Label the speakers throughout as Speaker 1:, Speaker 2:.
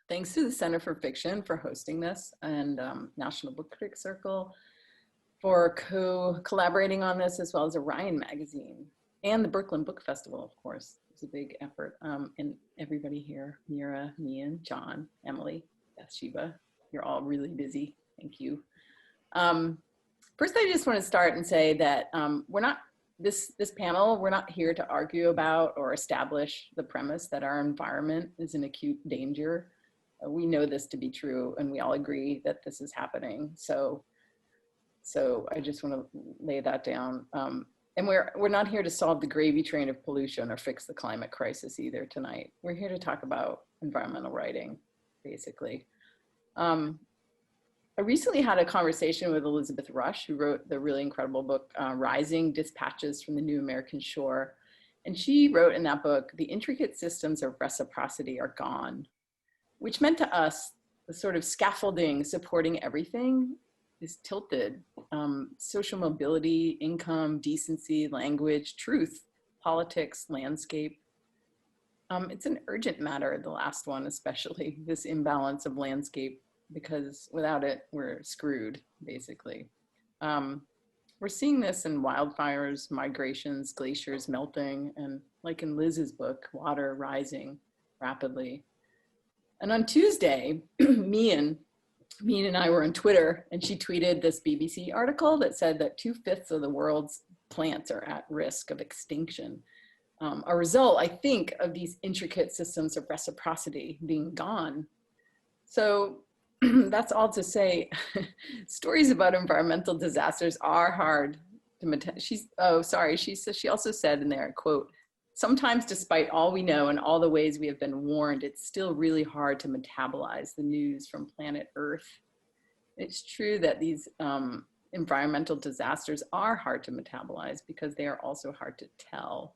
Speaker 1: Thanks to the Center for Fiction for hosting this, and National Book Critics Circle for collaborating on this, as well as Orion Magazine and the Brooklyn Book Festival, of course. It's a big effort. And everybody here, Meera, Meehan, John, Emily, Bathsheba, you're all really busy. Thank you. First, I just want to start and say that we're not, this panel, we're not here to argue about or establish the premise that our environment is in acute danger. We know this to be true, and we all agree that this is happening. So I just want to lay that down. And we're not here to solve the gravy train of pollution or fix the climate crisis either tonight. We're here to talk about environmental writing, basically. I recently had a conversation with Elizabeth Rush, who wrote the really incredible book, Rising Dispatches from the New American Shore. And she wrote in that book, the intricate systems of reciprocity are gone, which meant to us the sort of scaffolding supporting everything is tilted. Social mobility, income, decency, language, truth, politics, landscape. It's an urgent matter, the last one especially, this imbalance of landscape, because without it, we're screwed, basically. We're seeing this in wildfires, migrations, glaciers melting, and like in Liz's book, water rising rapidly. And on Tuesday, Meehan and I were on Twitter, and she tweeted this BBC article that said that 2/5 of the world's plants are at risk of extinction. A result, I think, of these intricate systems of reciprocity being gone. So that's all to say, stories about environmental disasters are hard to, she also said in there, quote, sometimes despite all we know and all the ways we have been warned, it's still really hard to metabolize the news from planet Earth. It's true that these environmental disasters are hard to metabolize because they are also hard to tell.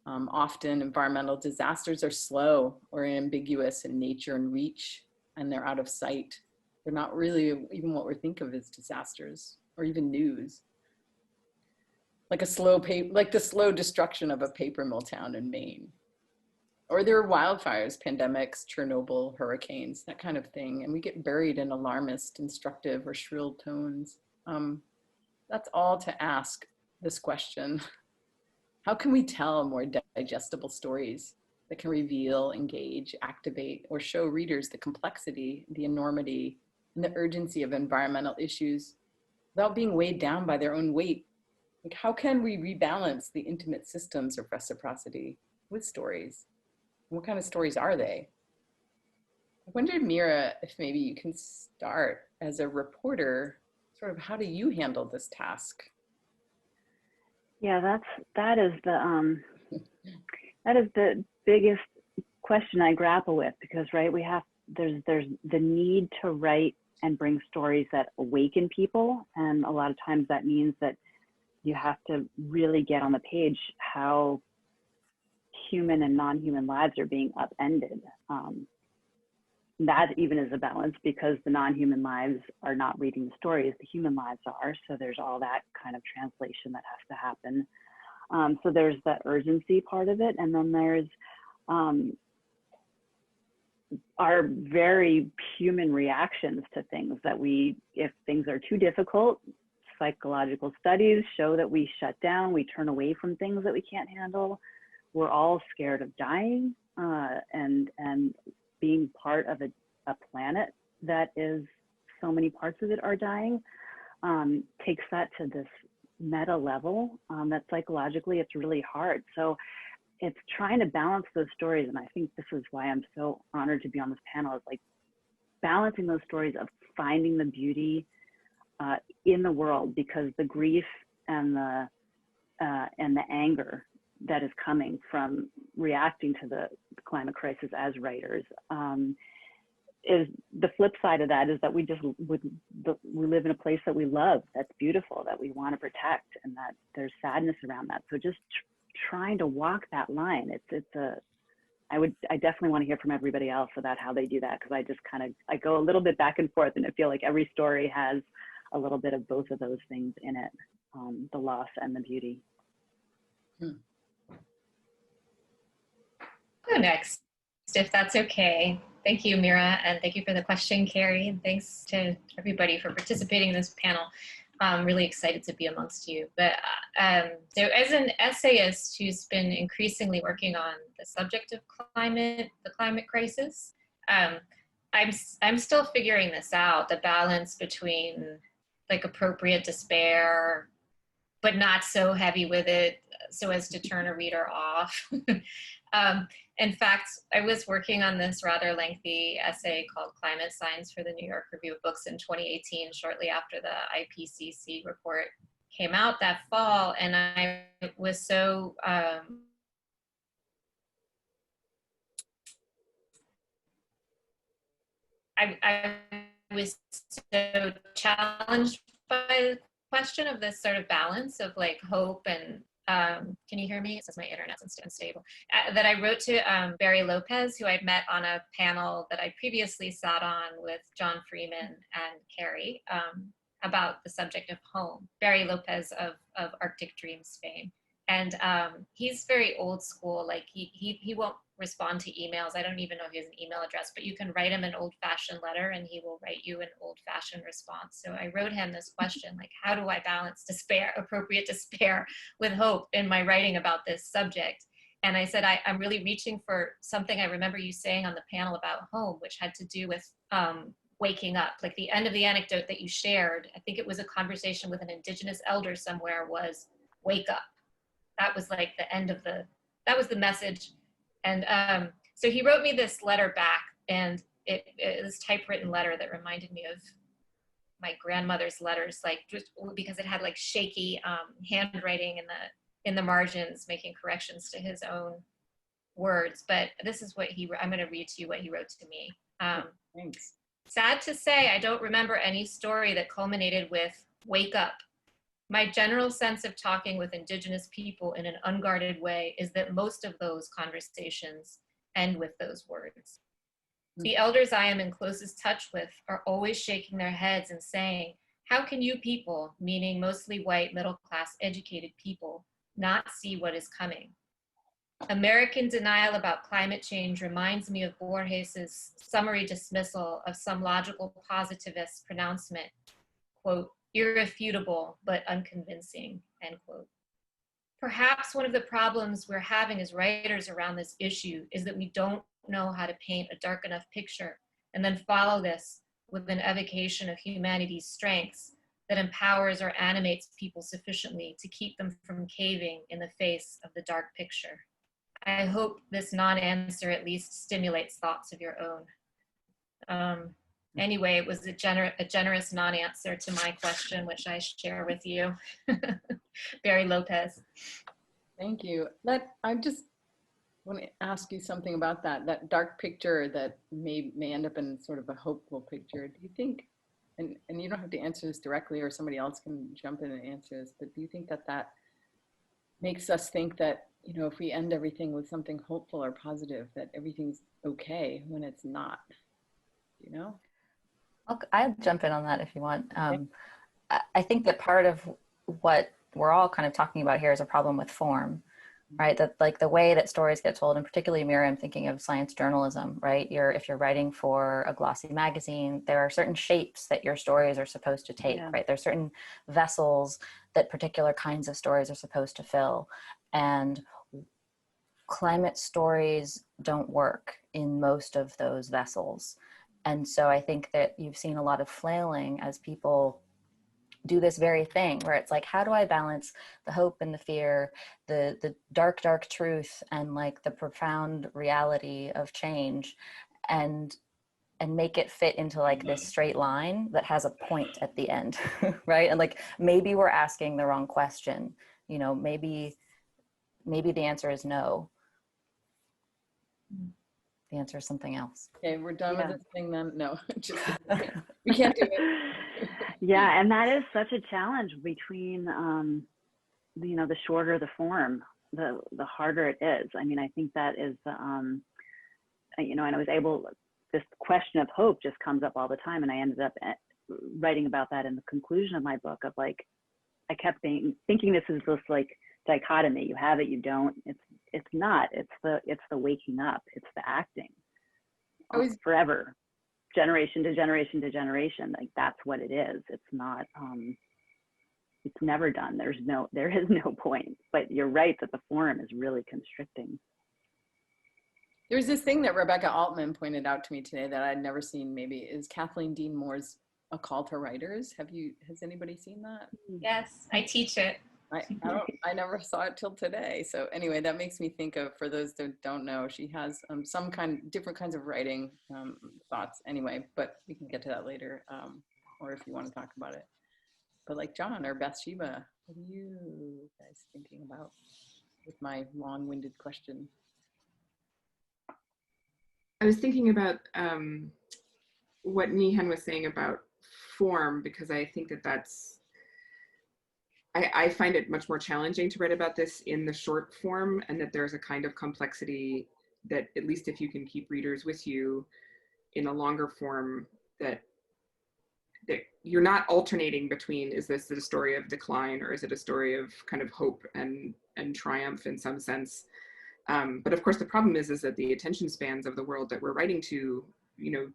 Speaker 1: Often environmental disasters are slow or ambiguous in nature and reach, and they're out of sight. They're not really even what we think of as disasters or even news. Like the slow destruction of a paper mill town in Maine. Or there are wildfires, pandemics, Chernobyl, hurricanes, that kind of thing. And we get buried in alarmist, instructive, or shrill tones. That's all to ask this question. How can we tell more digestible stories that can reveal, engage, activate, or show readers the complexity, the enormity, and the urgency of environmental issues without being weighed down by their own weight? Like, how can we rebalance the intimate systems of reciprocity with stories? What kind of stories are they? I wondered, Meera, if maybe you can start as a reporter, sort of how do you handle this task?
Speaker 2: Yeah, that is the biggest question I grapple with, because there's the need to write and bring stories that awaken people, and a lot of times that means that you have to really get on the page how human and non-human lives are being upended. That even is a balance, because the non-human lives are not reading the stories, the human lives are. So there's all that kind of translation that has to happen. So there's that urgency part of it. And then there's our very human reactions to things that if things are too difficult, psychological studies show that we shut down, we turn away from things that we can't handle. We're all scared of dying, and being part of a planet that is, so many parts of it are dying, takes that to this meta level that psychologically it's really hard. So it's trying to balance those stories. And I think this is why I'm so honored to be on this panel, is like balancing those stories of finding the beauty in the world, because the grief and the anger that is coming from reacting to the climate crisis as writers is the flip side of that, is that we live in a place that we love, that's beautiful, that we want to protect, and that there's sadness around that. So just trying to walk that line. I definitely want to hear from everybody else about how they do that, because I go a little bit back and forth, and I feel like every story has a little bit of both of those things in it, the loss and the beauty.
Speaker 3: Go next, if that's okay. Thank you, Meera, and thank you for the question, Kerri, and thanks to everybody for participating in this panel. I'm really excited to be amongst you. But so as an essayist who's been increasingly working on the subject of climate, the climate crisis, I'm still figuring this out, the balance between like appropriate despair, but not so heavy with it so as to turn a reader off. In fact, I was working on this rather lengthy essay called Climate Science for the New York Review of Books in 2018, shortly after the IPCC report came out that fall. And I was so I was so challenged by the question of this sort of balance of like hope and can you hear me? It says my internet's unstable. That I wrote to Barry Lopez, who I'd met on a panel that I previously sat on with John Freeman and Kerri about the subject of home. Barry Lopez of Arctic Dreams fame. And he's very old school, like he won't respond to emails. I don't even know if he has an email address, but you can write him an old-fashioned letter and he will write you an old-fashioned response. So I wrote him this question, like, how do I balance despair, appropriate despair, with hope in my writing about this subject? And I said, I'm really reaching for something I remember you saying on the panel about home, which had to do with waking up. Like the end of the anecdote that you shared, I think it was a conversation with an Indigenous elder somewhere, was wake up. That was like the end of that was the message. And so he wrote me this letter back, and this typewritten letter that reminded me of my grandmother's letters, like just because it had like shaky handwriting in the margins, making corrections to his own words. But this is what I'm going to read to you what he wrote to me.
Speaker 1: Thanks.
Speaker 3: Sad to say, I don't remember any story that culminated with wake up. My general sense of talking with Indigenous people in an unguarded way is that most of those conversations end with those words. The elders I am in closest touch with are always shaking their heads and saying, how can you people, meaning mostly white, middle-class, educated people, not see what is coming? American denial about climate change reminds me of Borges's summary dismissal of some logical positivist pronouncement, quote, irrefutable but unconvincing, end quote. Perhaps one of the problems we're having as writers around this issue is that we don't know how to paint a dark enough picture and then follow this with an evocation of humanity's strengths that empowers or animates people sufficiently to keep them from caving in the face of the dark picture. I hope this non-answer at least stimulates thoughts of your own. Anyway, it was a generous non-answer to my question, which I share with you. Barry Lopez.
Speaker 1: Thank you. I just want to ask you something about that dark picture that may end up in sort of a hopeful picture. Do you think, and you don't have to answer this directly or somebody else can jump in and answer this, but do you think that makes us think that, you know, if we end everything with something hopeful or positive, that everything's okay when it's not, you know?
Speaker 4: I'll jump in on that if you want. I think that part of what we're all kind of talking about here is a problem with form, right? That like the way that stories get told, and particularly Meera, I'm thinking of science journalism, right? If you're writing for a glossy magazine, there are certain shapes that your stories are supposed to take, right? There's certain vessels that particular kinds of stories are supposed to fill. And climate stories don't work in most of those vessels. And so I think that you've seen a lot of flailing as people do this very thing where it's like, how do I balance the hope and the fear, the dark, dark truth and like the profound reality of change and make it fit into like this straight line that has a point at the end, right? And like, maybe we're asking the wrong question, you know, maybe the answer is no. The answer is something else.
Speaker 1: Okay, we're done with this thing then? No, just we can't do it.
Speaker 2: Yeah, and that is such a challenge between, you know, the shorter the form, the harder it is. I mean, I think that is, you know, and I was able, this question of hope just comes up all the time, and I ended up writing about that in the conclusion of my book of like, I kept thinking this is this like dichotomy, you have it, you don't. It's not, it's the waking up, it's the acting. forever, generation to generation to generation. Like that's what it is. It's not, it's never done. There is no point, but you're right that the form is really constricting.
Speaker 1: There's this thing that Rebecca Altman pointed out to me today that I'd never seen, maybe, is Kathleen Dean Moore's A Call to Writers. Has anybody seen that?
Speaker 3: Yes, I teach it.
Speaker 1: I never saw it till today. So anyway, that makes me think of, for those that don't know, she has some different kinds of writing thoughts anyway, but we can get to that later, or if you want to talk about it. But like John or Bathsheba, what are you guys thinking about with my long-winded question?
Speaker 5: I was thinking about what Meehan was saying about form, because I think I find it much more challenging to write about this in the short form, and that there's a kind of complexity that, at least if you can keep readers with you in a longer form, that you're not alternating between, is this a story of decline or is it a story of kind of hope and triumph in some sense? But of course, the problem is that the attention spans of the world that we're writing to,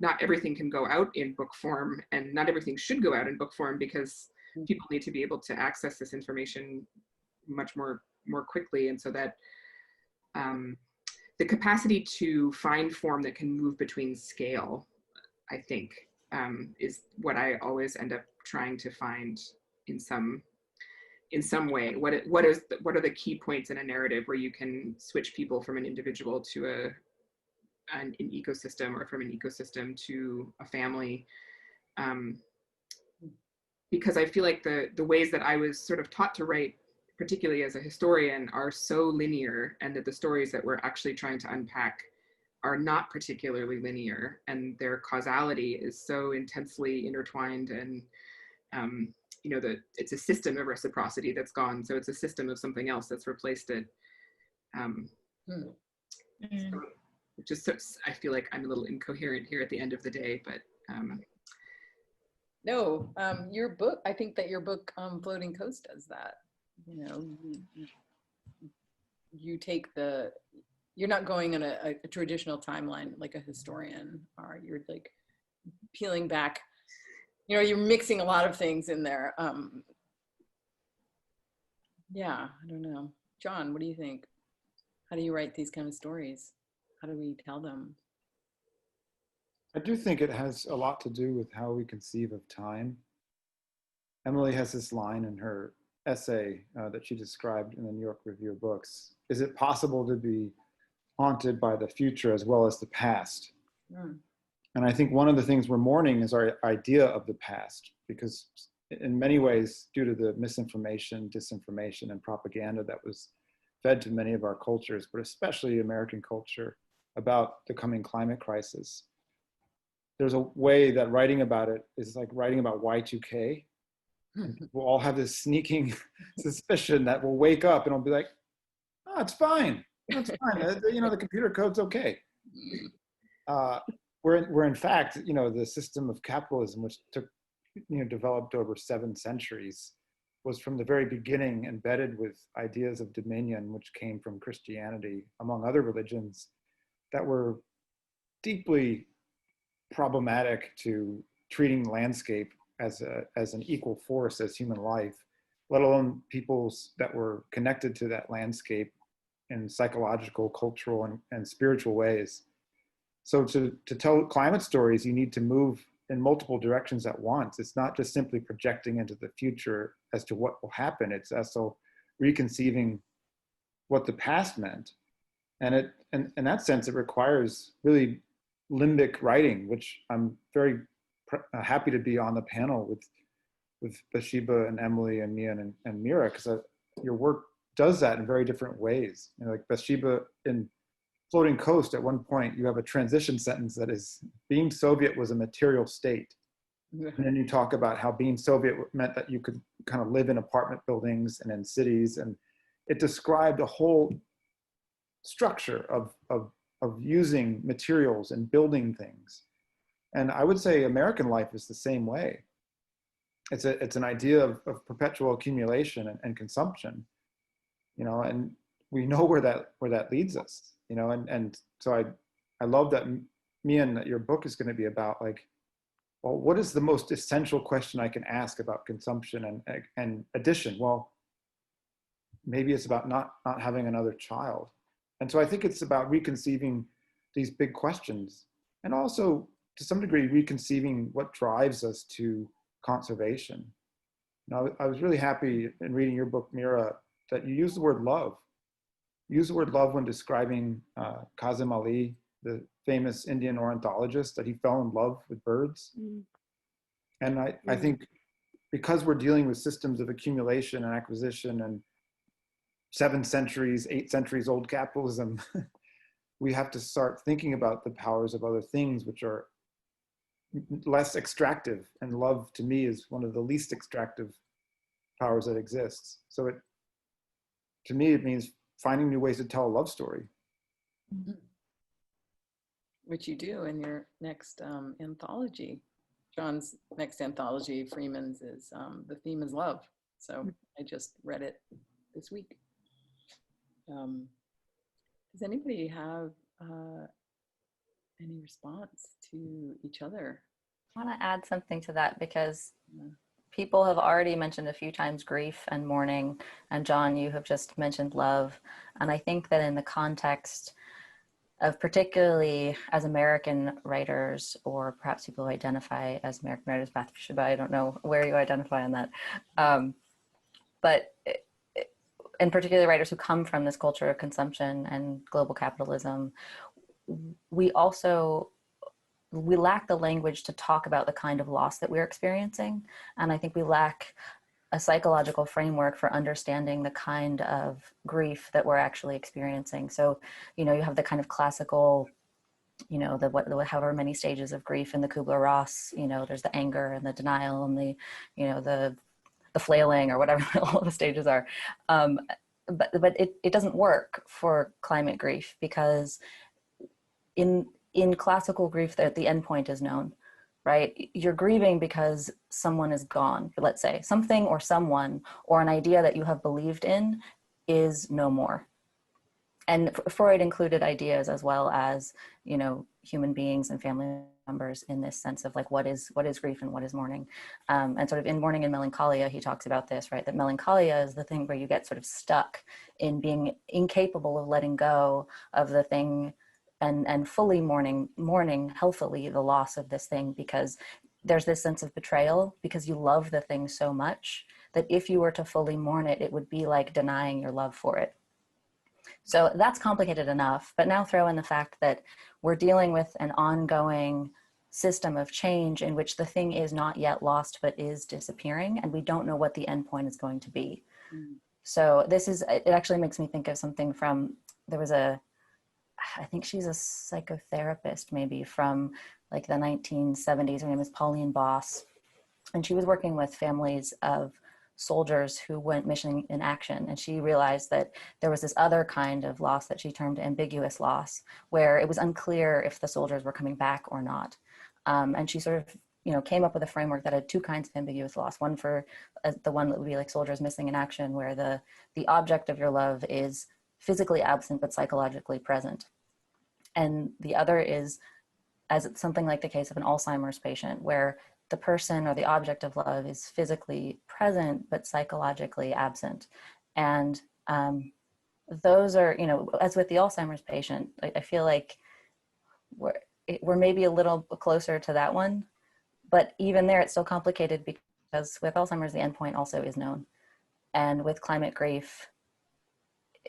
Speaker 5: not everything can go out in book form, and not everything should go out in book form, because people need to be able to access this information much more quickly. And so that the capacity to find form that can move between scale, I think, is what I always end up trying to find in some way. What are the key points in a narrative where you can switch people from an individual to an ecosystem, or from an ecosystem to a family? Because I feel like the ways that I was sort of taught to write, particularly as a historian, are so linear, and that the stories that we're actually trying to unpack are not particularly linear, and their causality is so intensely intertwined, and it's a system of reciprocity that's gone, so it's a system of something else that's replaced it. So just I feel like I'm a little incoherent here at the end of the day, but
Speaker 1: no, your book, I think that your book, Floating Coast, does that. You take you're not going on a traditional timeline like a historian are. You're like peeling back, you're mixing a lot of things in there. Yeah, I don't know. John, what do you think? How do you write these kind of stories? How do we tell them?
Speaker 6: I do think it has a lot to do with how we conceive of time. Emily has this line in her essay that she described in the New York Review of Books. Is it possible to be haunted by the future as well as the past? And I think one of the things we're mourning is our idea of the past, because in many ways, due to the misinformation, disinformation, and propaganda that was fed to many of our cultures, but especially American culture, about the coming climate crisis, there's a way that writing about it is like writing about Y2K. And we'll all have this sneaking suspicion that we'll wake up and it'll be like, oh, it's fine. It's fine. The computer code's okay. Where in fact, the system of capitalism, which developed over 7 centuries, was from the very beginning embedded with ideas of dominion, which came from Christianity, among other religions, that were deeply problematic to treating landscape as an equal force as human life, let alone peoples that were connected to that landscape in psychological, cultural, and spiritual ways. So to tell climate stories, you need to move in multiple directions at once. It's not just simply projecting into the future as to what will happen. It's also reconceiving what the past meant. And in that sense, it requires really limbic writing, which I'm very happy to be on the panel with Bathsheba and Emily and Meehan and Meera, because your work does that in very different ways. Like Bathsheba in Floating Coast, at one point you have a transition sentence that is, being Soviet was a material state. And then you talk about how being Soviet meant that you could kind of live in apartment buildings and in cities, and it described a whole structure of using materials and building things. And I would say American life is the same way. It's an idea of perpetual accumulation and consumption, and we know where that leads us, and so I love that Meehan, that your book is going to be about, like, well, what is the most essential question I can ask about consumption and addition? Well, maybe it's about not having another child. And so I think it's about reconceiving these big questions, and also to some degree reconceiving what drives us to conservation. Now, I was really happy in reading your book, Meera, that you use the word love. You use the word love when describing Kazim Ali, the famous Indian ornithologist, that he fell in love with birds. And I think because we're dealing with systems of accumulation and acquisition and 7 centuries, 8 centuries old capitalism, we have to start thinking about the powers of other things which are less extractive. And love, to me, is one of the least extractive powers that exists. So to me, it means finding new ways to tell a love story.
Speaker 1: Which you do in your next anthology. John's next anthology, Freeman's, is the theme is love. So I just read it this week. Does anybody have any response to each other?
Speaker 4: I want to add something to that, because people have already mentioned a few times grief and mourning, and John, you have just mentioned love. And I think that in the context of, particularly as American writers, or perhaps people who identify as American writers, Bathsheba, I don't know where you identify on that, but in particular writers who come from this culture of consumption and global capitalism, we lack the language to talk about the kind of loss that we're experiencing. And I think we lack a psychological framework for understanding the kind of grief that we're actually experiencing. So, you have the kind of classical, the however many stages of grief in the Kubler-Ross, there's the anger and the denial and the, the flailing, or whatever all of the stages are. But it doesn't work for climate grief, because in classical grief, the end point is known, right? You're grieving because someone is gone, let's say. Something or someone or an idea that you have believed in is no more. And Freud included ideas as well as, human beings and family members in this sense of, like, what is grief and what is mourning. And sort of in Mourning and Melancholia, he talks about this, right? That melancholia is the thing where you get sort of stuck in being incapable of letting go of the thing and fully mourning healthily the loss of this thing, because there's this sense of betrayal, because you love the thing so much that if you were to fully mourn it, it would be like denying your love for it. So that's complicated enough, but now throw in the fact that we're dealing with an ongoing system of change in which the thing is not yet lost, but is disappearing, and we don't know what the end point is going to be. So it actually makes me think of something from, I think she's a psychotherapist, maybe from like the 1970s. Her name is Pauline Boss. And she was working with families of soldiers who went missing in action. And she realized that there was this other kind of loss that she termed ambiguous loss, where it was unclear if the soldiers were coming back or not. And she sort of, came up with a framework that had 2 kinds of ambiguous loss. One for the one that would be like soldiers missing in action, where the object of your love is physically absent but psychologically present. And the other is as it's something like the case of an Alzheimer's patient, where the person or the object of love is physically present but psychologically absent. And those are, as with the Alzheimer's patient, I feel like we're maybe a little closer to that one, but even there it's still complicated, because with Alzheimer's the endpoint also is known, and with climate grief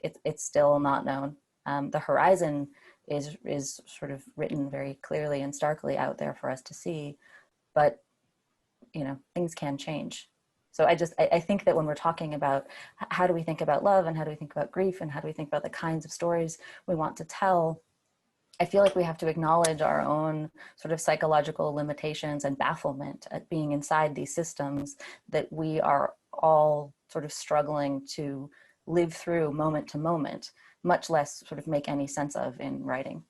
Speaker 4: it's still not known. The horizon is sort of written very clearly and starkly out there for us to see, but things can change. So I think that when we're talking about how do we think about love, and how do we think about grief, and how do we think about the kinds of stories we want to tell, I feel like we have to acknowledge our own sort of psychological limitations and bafflement at being inside these systems that we are all sort of struggling to live through moment to moment, much less sort of make any sense of in writing.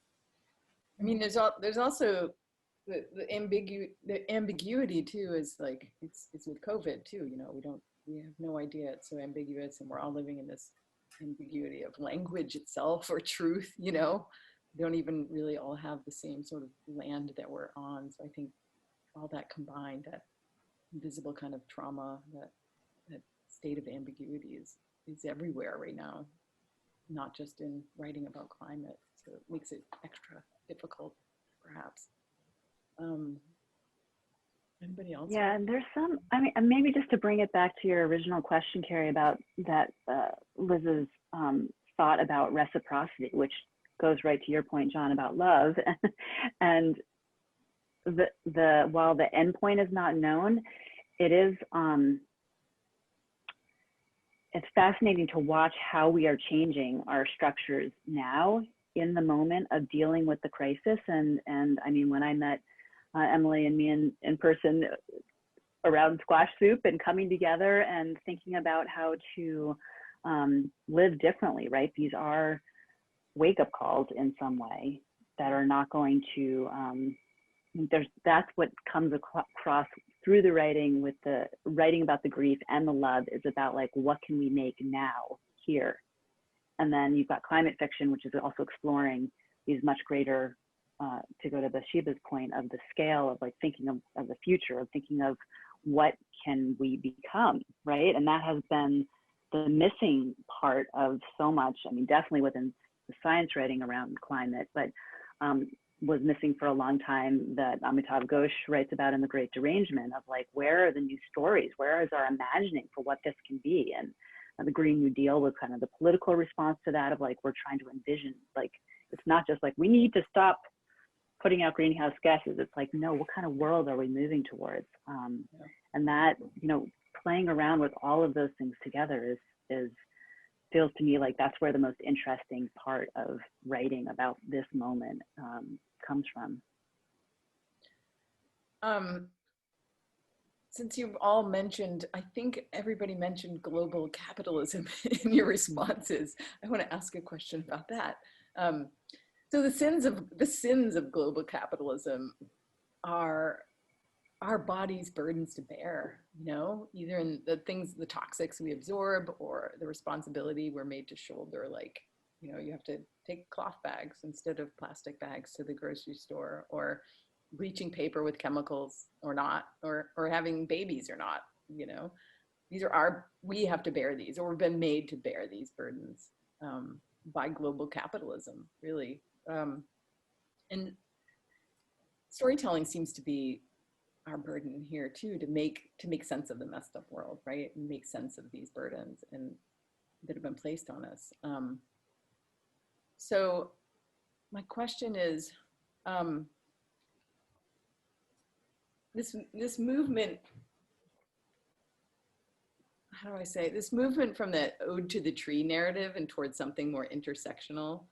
Speaker 1: I mean, there's also the ambiguity too, is like, it's with COVID too, we have no idea, it's so ambiguous, and we're all living in this ambiguity of language itself or truth, don't even really all have the same sort of land that we're on. So I think all that combined, that invisible kind of trauma, that state of ambiguity is everywhere right now, not just in writing about climate. So it makes it extra difficult, perhaps. Anybody else?
Speaker 2: Yeah, and there's some, I mean, and maybe just to bring it back to your original question, Kerri, about that, Liz's thought about reciprocity, which goes right to your point, John, about love. And while the endpoint is not known, it is, it's fascinating to watch how we are changing our structures now in the moment of dealing with the crisis. And I mean, when I met Emily and Meehan in person around squash soup and coming together and thinking about how to live differently, right? These are wake-up calls in some way that are not going to, that's what comes across through the writing, with the writing about the grief and the love, is about like, what can we make now here? And then you've got climate fiction, which is also exploring these much greater, to go to Bathsheba's point, of the scale of like thinking of the future, of thinking of what can we become, right? And that has been the missing part of so much. I mean, definitely within the science writing around climate, but was missing for a long time, that Amitav Ghosh writes about in The Great Derangement, of like, where are the new stories? Where is our imagining for what this can be? And the Green New Deal was kind of the political response to that, of like, we're trying to envision, like, it's not just like, we need to stop putting out greenhouse gases. It's like, no, what kind of world are we moving towards? And that, you know, playing around with all of those things together is feels to me like that's where the most interesting part of writing about this moment comes from.
Speaker 1: Since you've all mentioned, I think everybody mentioned global capitalism in your responses, I want to ask a question about that. So the sins of global capitalism are our body's burdens to bear, you know, either in the toxics we absorb, or the responsibility we're made to shoulder. Like, you know, you have to take cloth bags instead of plastic bags to the grocery store, or bleaching paper with chemicals or not, or having babies or not, you know. We have to bear these, or we've been made to bear these burdens by global capitalism, really. And storytelling seems to be our burden here too, to make sense of the messed up world, right? And make sense of these burdens and that have been placed on us. So my question is, this movement, how do I say, this movement from the ode to the tree narrative and towards something more intersectional,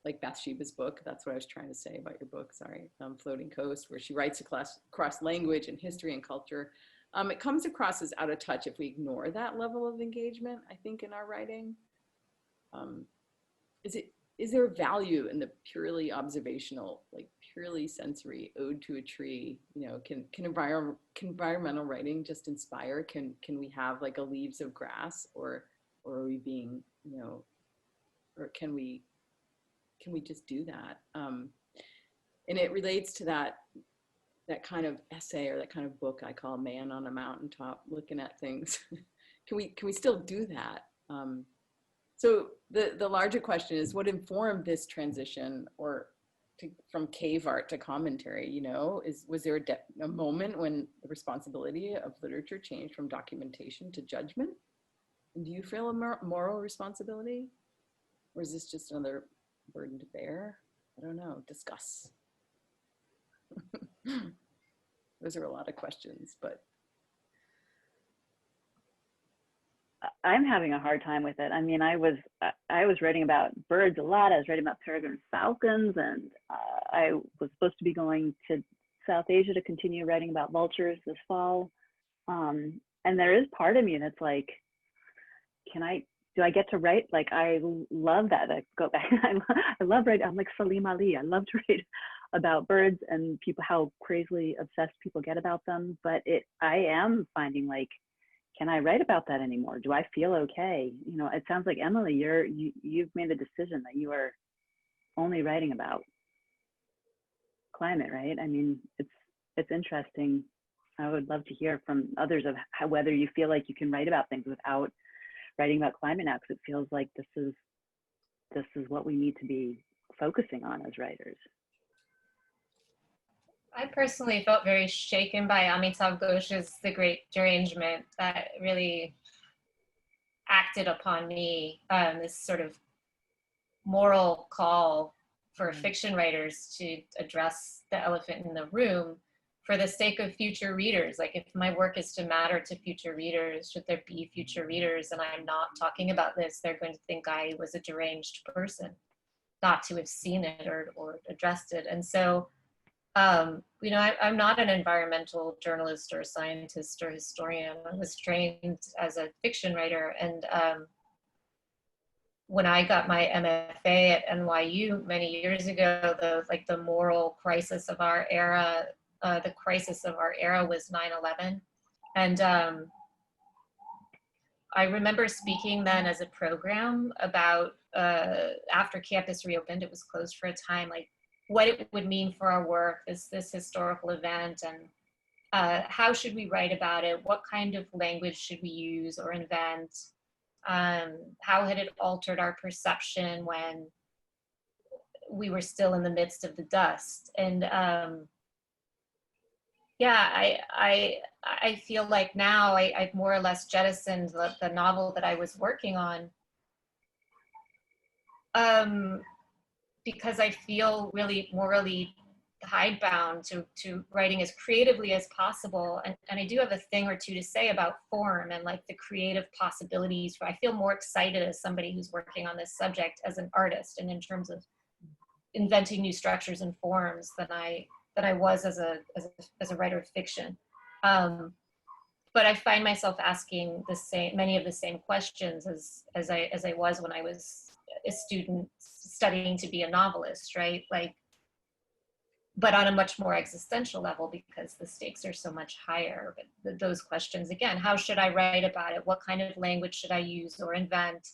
Speaker 1: like Bathsheba's book. That's what I was trying to say about your book, sorry, Floating Coast, where she writes across language and history and culture. It comes across as out of touch if we ignore that level of engagement, I think, in our writing. Is there value in the purely observational, like purely sensory ode to a tree? You know, can environmental writing just inspire? Can we have like a leaves of grass, or are we being, you know, or can we just do that? And it relates to that kind of essay, or that kind of book I call Man on a Mountaintop, looking at things. Can we still do that? So the larger question is, what informed this transition, or from cave art to commentary? You know, was there a moment when the responsibility of literature changed from documentation to judgment? And do you feel a moral responsibility, or is this just another burden to bear? I don't know. Discuss. Those are a lot of questions, but
Speaker 2: I'm having a hard time with it. I mean, I was writing about birds a lot. I was writing about peregrine falcons, and I was supposed to be going to South Asia to continue writing about vultures this fall. And there is part of me that's like, do I get to write? Like, I love that. I go back. I love writing. I'm like Salim Ali. I love to write about birds and people, how crazily obsessed people get about them. But I am finding, like, can I write about that anymore? Do I feel okay? You know, it sounds like, Emily, you've made a decision that you are only writing about climate, right? I mean, it's interesting. I would love to hear from others of how, whether you feel like you can write about things without writing about climate now, because it feels like this is what we need to be focusing on as writers.
Speaker 3: I personally felt very shaken by Amitav Ghosh's The Great Derangement. That really acted upon me, this sort of moral call for fiction writers to address the elephant in the room for the sake of future readers. Like, if my work is to matter to future readers, should there be future readers and I'm not talking about this, they're going to think I was a deranged person, not to have seen it or addressed it. And so, you know, I'm not an environmental journalist or scientist or historian. I was trained as a fiction writer. And when I got my MFA at NYU many years ago, the moral crisis of our era, the crisis of our era was 9/11. And I remember speaking then as a program about, after campus reopened, it was closed for a time, like what it would mean for our work, this historical event, and how should we write about it? What kind of language should we use or invent? How had it altered our perception when we were still in the midst of the dust? And yeah, I feel like now I've more or less jettisoned the novel that I was working on, because I feel really morally hidebound to writing as creatively as possible. And I do have a thing or two to say about form and like the creative possibilities. I feel more excited as somebody who's working on this subject as an artist and in terms of inventing new structures and forms than I was as a writer of fiction. But I find myself asking many of the same questions as I was when I was a student studying to be a novelist, right? Like, but on a much more existential level because the stakes are so much higher. But those questions, again, how should I write about it? What kind of language should I use or invent?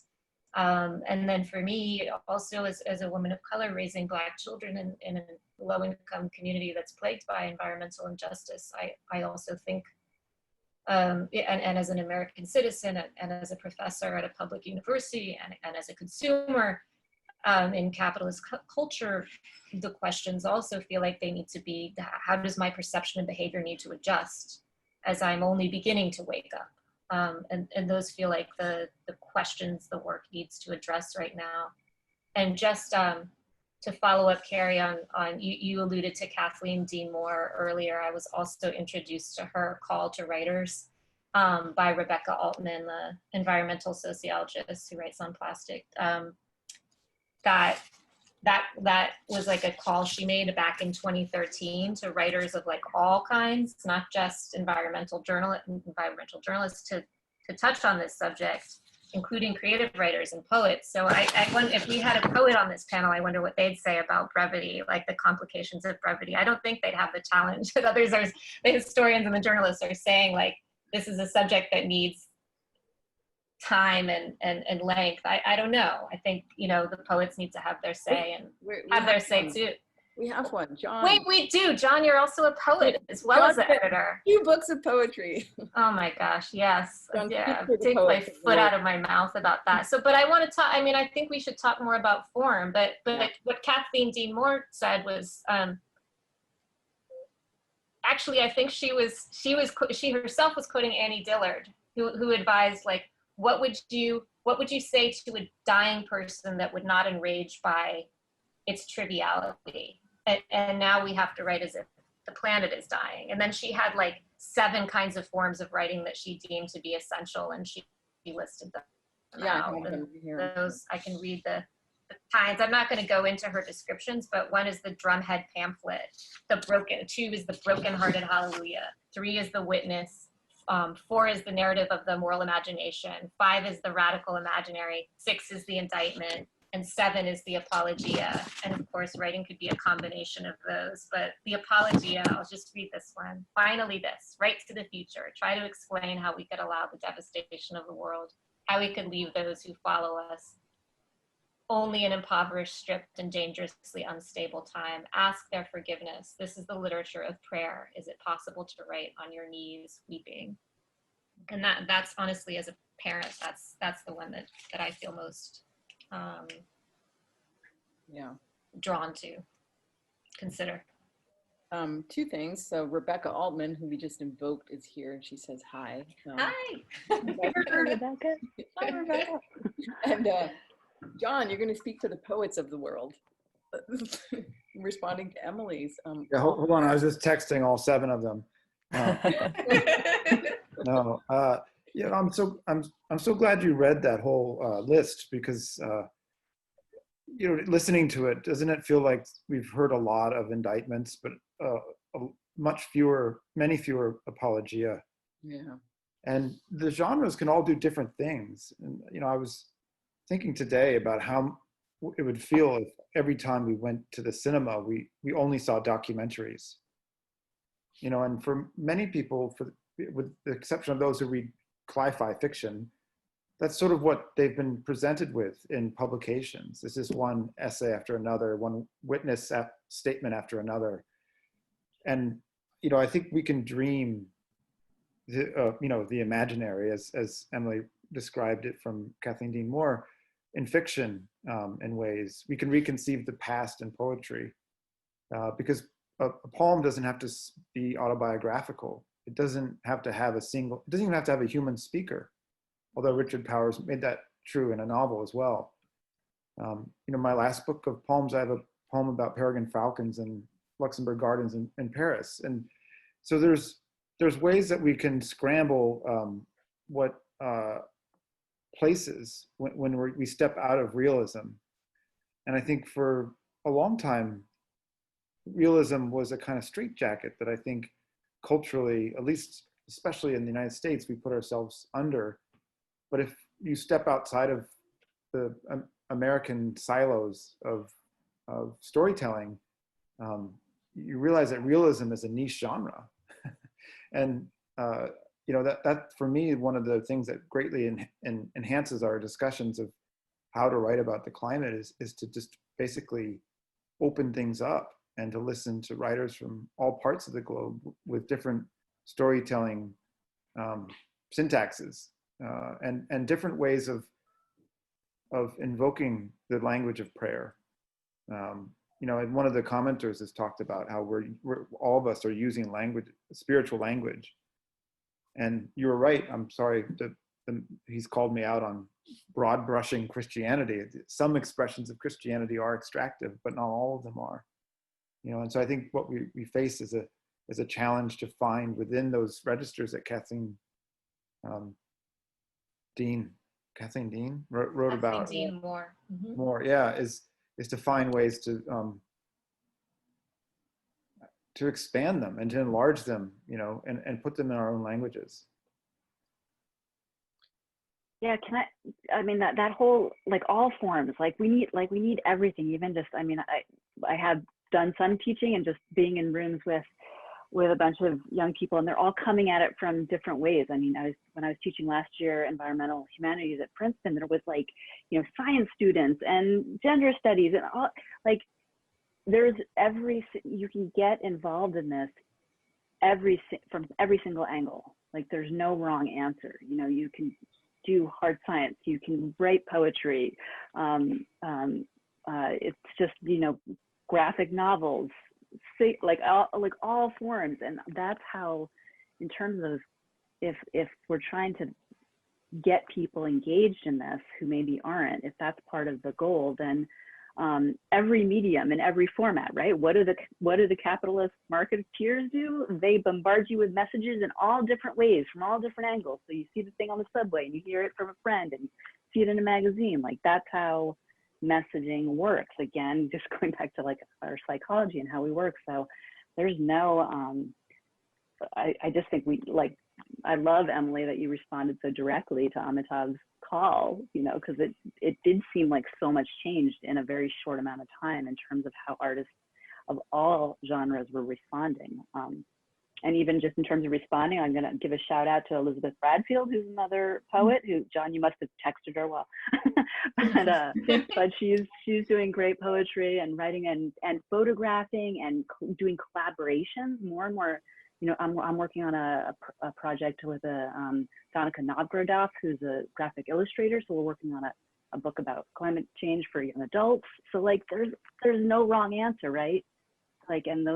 Speaker 3: And then for me, also as a woman of color raising Black children in a low-income community that's plagued by environmental injustice, I also think, and as an American citizen and as a professor at a public university and as a consumer in capitalist culture, the questions also feel like they need to be, how does my perception and behavior need to adjust as I'm only beginning to wake up? And those feel like the questions the work needs to address right now. And just to follow up, Kerri, on you alluded to Kathleen Dean Moore earlier. I was also introduced to her Call to Writers by Rebecca Altman, the environmental sociologist who writes on plastic. That was like a call she made back in 2013 to writers of like all kinds, not just environmental journalists to touch on this subject, including creative writers and poets. So I wonder if we had a poet on this panel, I wonder what they'd say about brevity, like the complications of brevity. I don't think they'd have the challenge that others are, the historians and the journalists are saying, like, this is a subject that needs time and length. I don't know. I think, you know, the poets need to have their say and have their say too.
Speaker 1: We have one, John.
Speaker 3: Wait, we do. John, you're also a poet as well as an editor.
Speaker 1: 2 books of poetry.
Speaker 3: Oh my gosh, yes.
Speaker 1: John,
Speaker 3: Yeah, take my foot out of my mouth about that. So, but I want to talk, I mean, I think we should talk more about form, but
Speaker 1: Yeah.
Speaker 3: what Kathleen Dean Moore said was, actually, I think she herself was quoting Annie Dillard, who advised, like, what would you say to a dying person that would not enrage by its triviality? And now we have to write as if the planet is dying. And then she had like 7 kinds of forms of writing that she deemed to be essential, and she listed them out. Those I can read the kinds. I'm not going to go into her descriptions, but 1 is the drumhead pamphlet. 2 is the broken-hearted hallelujah. 3 is the witness. 4 is the narrative of the moral imagination. 5 is the radical imaginary. 6 is the indictment. And 7 is the apologia. And of course, writing could be a combination of those, but the apologia, I'll just read this one. Finally this, right to the future. Try to explain how we could allow the devastation of the world, how we could leave those who follow us only an impoverished, stripped, and dangerously unstable time. Ask their forgiveness. This is the literature of prayer. Is it possible to write on your knees weeping? And that's honestly, as a parent, that's the one that I feel most drawn to consider.
Speaker 1: Two things. So Rebecca Altman, who we just invoked, is here, and she says hi.
Speaker 3: Hi.
Speaker 2: Rebecca. Hi, Rebecca.
Speaker 1: And John, you're going to speak to the poets of the world, responding to Emily's.
Speaker 6: Yeah, hold on. I was just texting all 7 of them. No, I'm so glad you read that whole list, because listening to it, doesn't it feel like we've heard a lot of indictments, but many fewer apologia.
Speaker 1: Yeah.
Speaker 6: And the genres can all do different things. And I was thinking today about how it would feel if every time we went to the cinema, we only saw documentaries. And for many people, with the exception of those who read sci-fi fiction, that's sort of what they've been presented with in publications. This is one essay after another, one witness statement after another. And, I think we can dream the imaginary, as Emily described it from Kathleen Dean Moore, in fiction in ways. We can reconceive the past in poetry, because a poem doesn't have to be autobiographical. It doesn't have to have it doesn't even have to have a human speaker, although Richard Powers made that true in a novel as well. My last book of poems, I have a poem about peregrine falcons and Luxembourg Gardens in Paris. And so there's ways that we can scramble places when we step out of realism. And I think for a long time, realism was a kind of straitjacket that I think culturally, at least especially in the United States, we put ourselves under. But if you step outside of the American silos of storytelling, you realize that realism is a niche genre. And that for me, one of the things that greatly enhances our discussions of how to write about the climate is to just basically open things up and to listen to writers from all parts of the globe with different storytelling syntaxes and different ways of invoking the language of prayer. And one of the commenters has talked about how we're all of us are using language, spiritual language. And you were right. I'm sorry that he's called me out on broad brushing Christianity. Some expressions of Christianity are extractive, but not all of them are. And so I think what we face is a challenge to find within those registers that Kathleen Dean wrote about.
Speaker 3: Kathleen Dean Moore. Mm-hmm.
Speaker 6: More, yeah, is to find ways to expand them and to enlarge them, and put them in our own languages.
Speaker 2: Yeah, I mean that whole, like, all forms, we need everything, even just, I have done some teaching and just being in rooms with a bunch of young people, and they're all coming at it from different ways. When I was teaching last year environmental humanities at Princeton, there was science students and gender studies and all, you can get involved in this from every single angle. There's no wrong answer. You can do hard science, you can write poetry. It's just, graphic novels, all forms. And that's how, in terms of, if we're trying to get people engaged in this who maybe aren't, if that's part of the goal, then every medium and every format, right? What do the capitalist marketeers do? They bombard you with messages in all different ways, from all different angles. So you see the thing on the subway and you hear it from a friend and you see it in a magazine. That's how messaging works. Again, just going back to our psychology and how we work. So there's no, I just think I love, Emily, that you responded so directly to Amitabh's call, because it did seem like so much changed in a very short amount of time in terms of how artists of all genres were responding. and even just in terms of responding, I'm going to give a shout out to Elizabeth Bradfield, who's another poet who, John, you must have texted her well, but she's doing great poetry and writing and photographing and doing collaborations more and more. You know, I'm working on a project with Danica Novgorod, who's a graphic illustrator. So we're working on a book about climate change for young adults. So like, there's no wrong answer, right? Like, and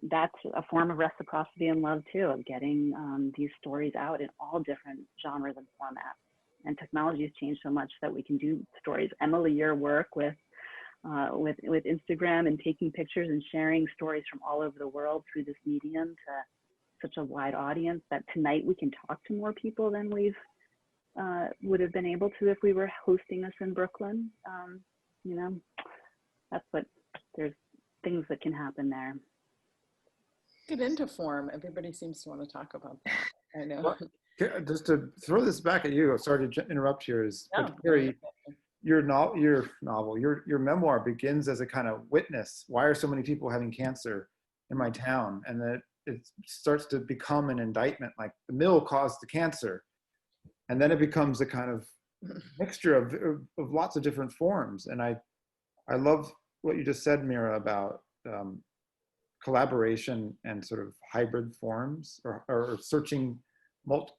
Speaker 2: that's a form of reciprocity and love too, of getting these stories out in all different genres and formats. And technology has changed so much that we can do stories. Emily, your work with Instagram and taking pictures and sharing stories from all over the world through this medium to such a wide audience, that tonight we can talk to more people than we've would have been able to if we were hosting this in Brooklyn. You know, there's things that can happen there.
Speaker 1: Get into form. Everybody seems to want to talk about that. I know.
Speaker 6: Well, just to throw this back at you, sorry to interrupt here, but Kerri, your memoir begins as a kind of witness. Why are so many people having cancer in my town? And that it starts to become an indictment, like the mill caused the cancer. And then it becomes a kind of mixture of lots of different forms. And I love what you just said, Meera, about collaboration and sort of hybrid forms, or searching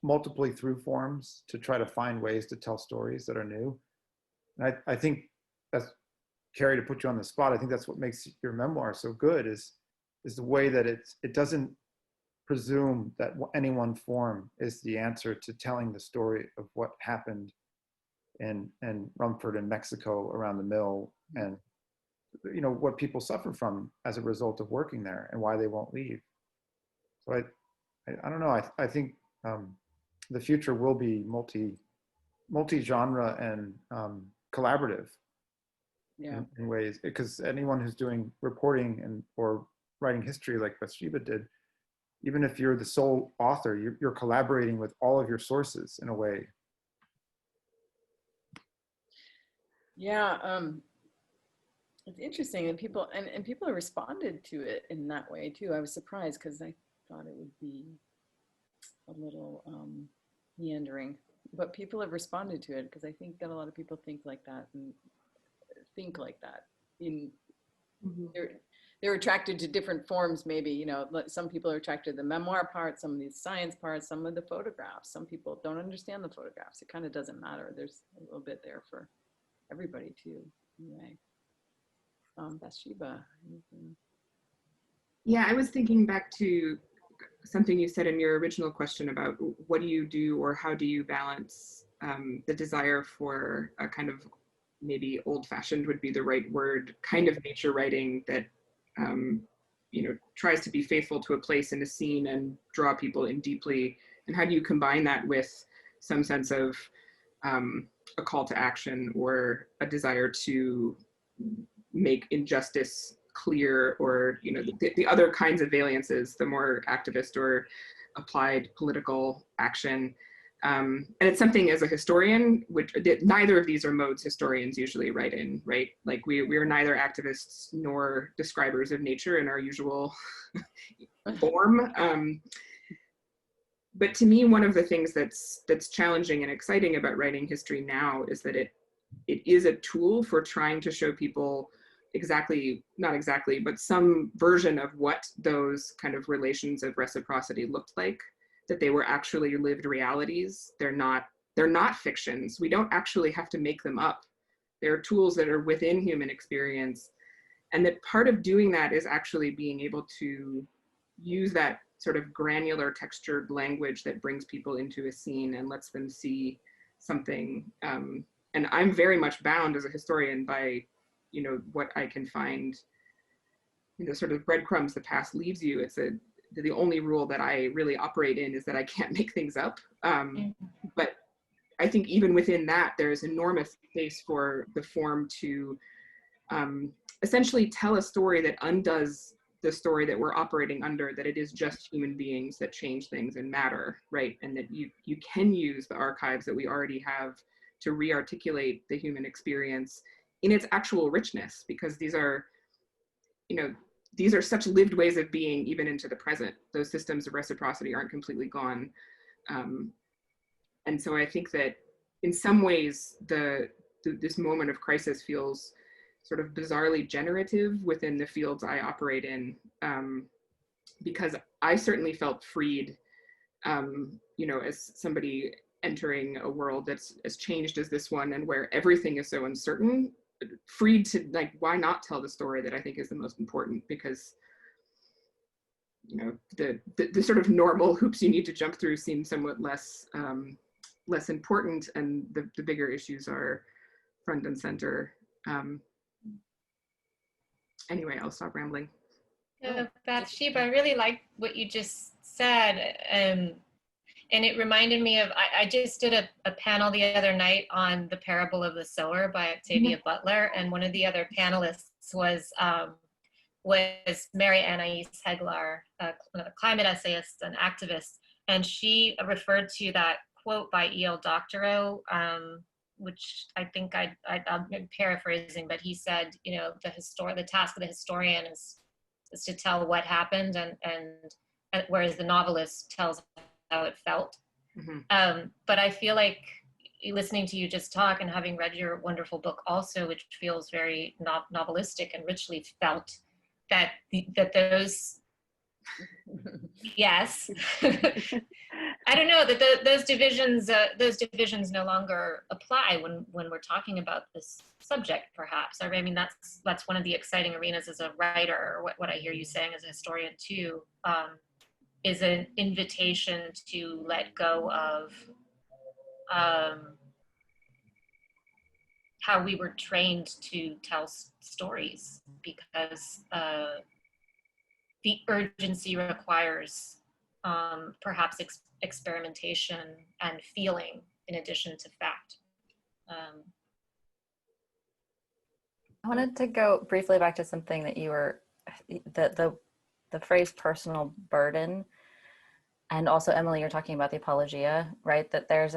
Speaker 6: multiply through forms to try to find ways to tell stories that are new. And I think that's, Kerri, to put you on the spot, I think that's what makes your memoir so good, is the way that it doesn't presume that any one form is the answer to telling the story of what happened in Rumford and Mexico around the mill, and you know what people suffer from as a result of working there and why they won't leave. So I don't know. I think the future will be multi-genre and collaborative.
Speaker 1: Yeah.
Speaker 6: In ways, because anyone who's doing reporting or writing history like Bathsheba did, even if you're the sole author, you're collaborating with all of your sources in a way.
Speaker 1: Yeah, it's interesting, and people have responded to it in that way too. I was surprised because I thought it would be a little meandering, but people have responded to it because I think that a lot of people think like that and think like that. They're attracted to different forms, maybe, you know, some people are attracted to the memoir part, some of these science parts, some of the photographs. Some people don't understand the photographs. It kind of doesn't matter. There's a little bit there for everybody too, anyway. Bathsheba.
Speaker 5: Yeah, I was thinking back to something you said in your original question about what do you do, or how do you balance the desire for a kind of, maybe old-fashioned would be the right word, kind of nature writing that you know, tries to be faithful to a place and a scene and draw people in deeply, and how do you combine that with some sense of a call to action or a desire to make injustice clear, or you know, the other kinds of valiances, the more activist or applied political action. And it's something as a historian, which neither of these are modes historians usually write in, right? Like we are neither activists nor describers of nature in our usual form. But to me, one of the things that's challenging and exciting about writing history now is that it is a tool for trying to show people not exactly, but some version of what those kind of relations of reciprocity looked like, that they were actually lived realities. They're not fictions. We don't actually have to make them up. They're tools that are within human experience. And that part of doing that is actually being able to use that sort of granular textured language that brings people into a scene and lets them see something. And I'm very much bound as a historian by, you know, what I can find, you know, sort of breadcrumbs the past leaves you. It's the only rule that I really operate in is that I can't make things up. But I think even within that, there's enormous space for the form to essentially tell a story that undoes the story that we're operating under, that it is just human beings that change things and matter, right? And that you can use the archives that we already have to re-articulate the human experience in its actual richness, because these are, you know, these are such lived ways of being even into the present. Those systems of reciprocity aren't completely gone. And so I think that in some ways, this moment of crisis feels sort of bizarrely generative within the fields I operate in, because I certainly felt freed, you know, as somebody entering a world that's as changed as this one and where everything is so uncertain, freed to, like, why not tell the story that I think is the most important? Because, you know, the sort of normal hoops you need to jump through seem somewhat less important, and the bigger issues are front and center. Anyway, I'll stop rambling.
Speaker 3: Bathsheba, I really liked what you just said. And it reminded me of, I just did a panel the other night on The Parable of the Sower by Octavia Butler. And one of the other panelists was Mary Anais Heglar, a climate essayist and activist. And she referred to that quote by E.L. Doctorow, which I think I'm paraphrasing, but he said, you know, the task of the historian is to tell what happened, and whereas the novelist tells how it felt. Mm-hmm. But I feel like listening to you just talk and having read your wonderful book also, which feels very novelistic and richly felt, that those yes. I don't know that those divisions no longer apply when we're talking about this subject, perhaps. I mean, that's one of the exciting arenas as a writer, or what I hear you saying as a historian too, is an invitation to let go of how we were trained to tell stories, because the urgency requires perhaps experimentation and feeling in addition to fact.
Speaker 4: I wanted to go briefly back to something that you were, the phrase personal burden, and also Emily, you're talking about the apologia, right? That there's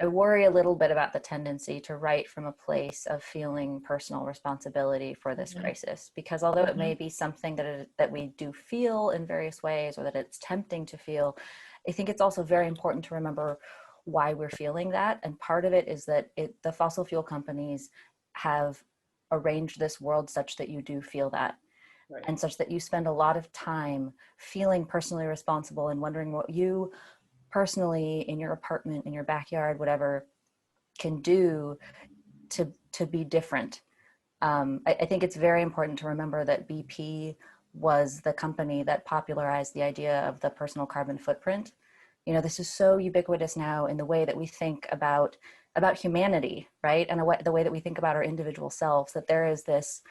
Speaker 4: I worry a little bit about the tendency to write from a place of feeling personal responsibility for this crisis, because although it may be something that we do feel in various ways, or that it's tempting to feel, I think it's also very important to remember why we're feeling that. And part of it is that the fossil fuel companies have arranged this world such that you do feel that. Right. And such that you spend a lot of time feeling personally responsible and wondering what you personally, in your apartment, in your backyard, whatever, can do to be different. I think it's very important to remember that BP was the company that popularized the idea of the personal carbon footprint. You know, this is so ubiquitous now in the way that we think about humanity, right? And the way that we think about our individual selves, that there is this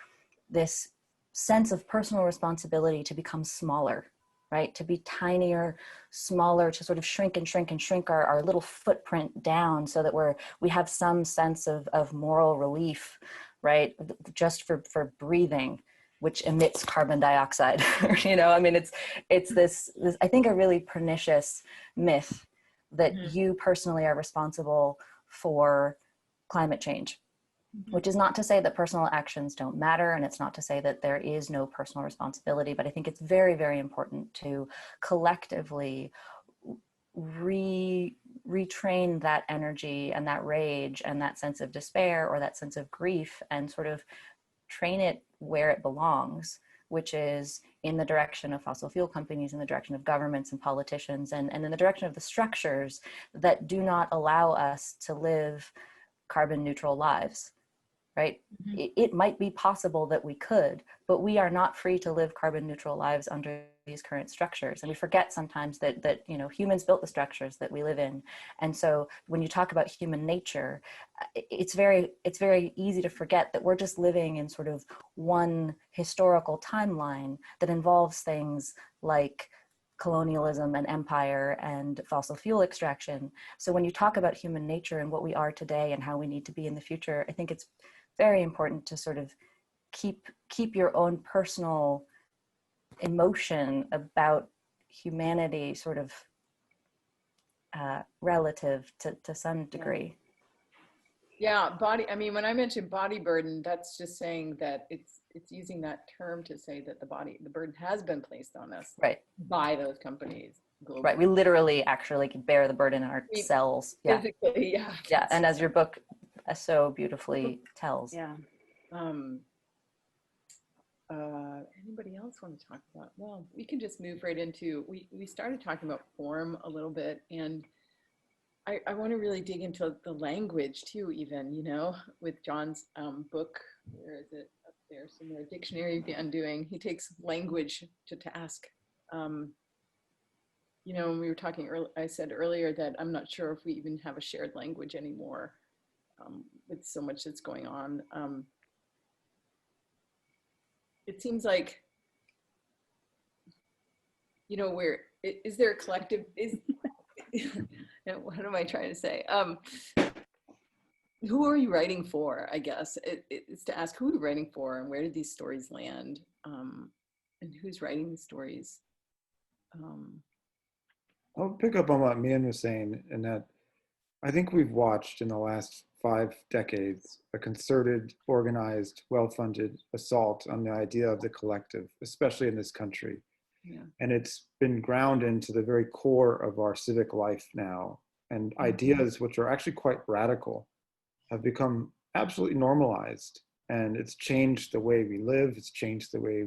Speaker 4: sense of personal responsibility to become smaller, right? To be tinier, smaller, to sort of shrink and shrink and shrink our little footprint down, so that we have some sense of moral relief, right? Just for breathing, which emits carbon dioxide. You know, I mean, it's this I think a really pernicious myth that you personally are responsible for climate change. Which is not to say that personal actions don't matter, and it's not to say that there is no personal responsibility, but I think it's very, very important to collectively retrain that energy and that rage and that sense of despair or that sense of grief, and sort of train it where it belongs, which is in the direction of fossil fuel companies, in the direction of governments and politicians, and in the direction of the structures that do not allow us to live carbon neutral lives. Right? It might be possible that we could, but we are not free to live carbon neutral lives under these current structures. And we forget sometimes that you know, humans built the structures that we live in. And so when you talk about human nature, it's very easy to forget that we're just living in sort of one historical timeline that involves things like colonialism and empire and fossil fuel extraction. So when you talk about human nature and what we are today and how we need to be in the future, I think it's very important to sort of keep your own personal emotion about humanity sort of relative to some degree.
Speaker 1: Yeah, body, I mean, when I mentioned body burden, that's just saying that it's using that term to say that the burden has been placed on us
Speaker 4: Right.
Speaker 1: by those companies globally.
Speaker 4: Right. We literally actually can bear the burden in ourselves. Yeah.
Speaker 1: Physically, yeah.
Speaker 4: Yeah. And as your book so beautifully tells.
Speaker 2: Yeah.
Speaker 1: Anybody else want to talk about? Well, we can just move right into, we started talking about form a little bit, and I want to really dig into the language too, even, you know, with John's book. Where is it? Up there somewhere, Dictionary of the Undoing. He takes language to task. You know, when we were talking earlier, I said earlier that I'm not sure if we even have a shared language anymore, with so much that's going on. It seems like, you know, is there a collective, what am I trying to say? Who are you writing for, I guess? It's to ask who are you writing for, and where did these stories land? And who's writing the stories?
Speaker 6: I'll pick up on what Meehan was saying, in that I think we've watched in the last 5 decades a concerted, organized, well-funded assault on the idea of the collective, especially in this country.
Speaker 1: Yeah.
Speaker 6: And it's been ground into the very core of our civic life now. And ideas which are actually quite radical have become absolutely normalized. And it's changed the way we live, it's changed the way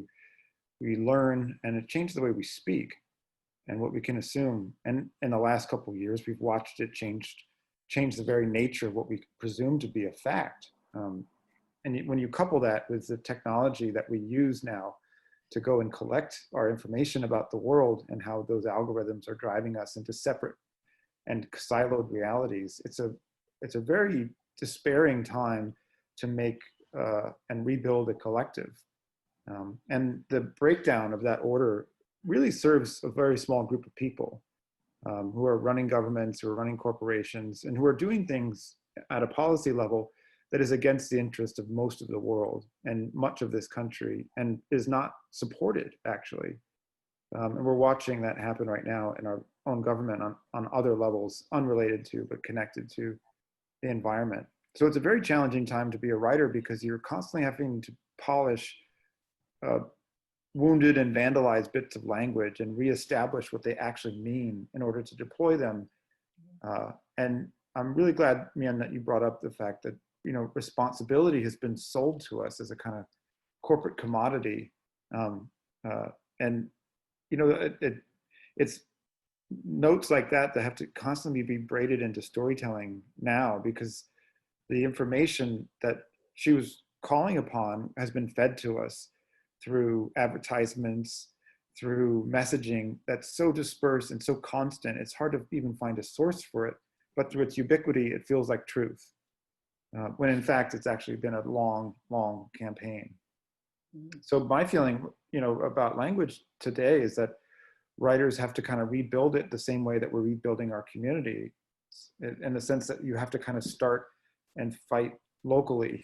Speaker 6: we learn, and it changed the way we speak and what we can assume. And in the last couple of years, we've watched it change the very nature of what we presume to be a fact. And when you couple that with the technology that we use now to go and collect our information about the world and how those algorithms are driving us into separate and siloed realities, it's a very despairing time to make and rebuild a collective. And the breakdown of that order really serves a very small group of people who are running governments, who are running corporations, and who are doing things at a policy level that is against the interest of most of the world and much of this country, and is not supported, actually. And we're watching that happen right now in our own government on other levels, unrelated to, but connected to the environment. So it's a very challenging time to be a writer, because you're constantly having to polish wounded and vandalized bits of language and reestablish what they actually mean in order to deploy them. And I'm really glad, Meehan, that you brought up the fact that, you know, responsibility has been sold to us as a kind of corporate commodity. And, you know, it's notes like that have to constantly be braided into storytelling now, because the information that she was calling upon has been fed to us through advertisements, through messaging that's so dispersed and so constant, it's hard to even find a source for it. But through its ubiquity, it feels like truth, when in fact, it's actually been a long, long campaign. So my feeling, you know, about language today is that writers have to kind of rebuild it the same way that we're rebuilding our community, in the sense that you have to kind of start and fight locally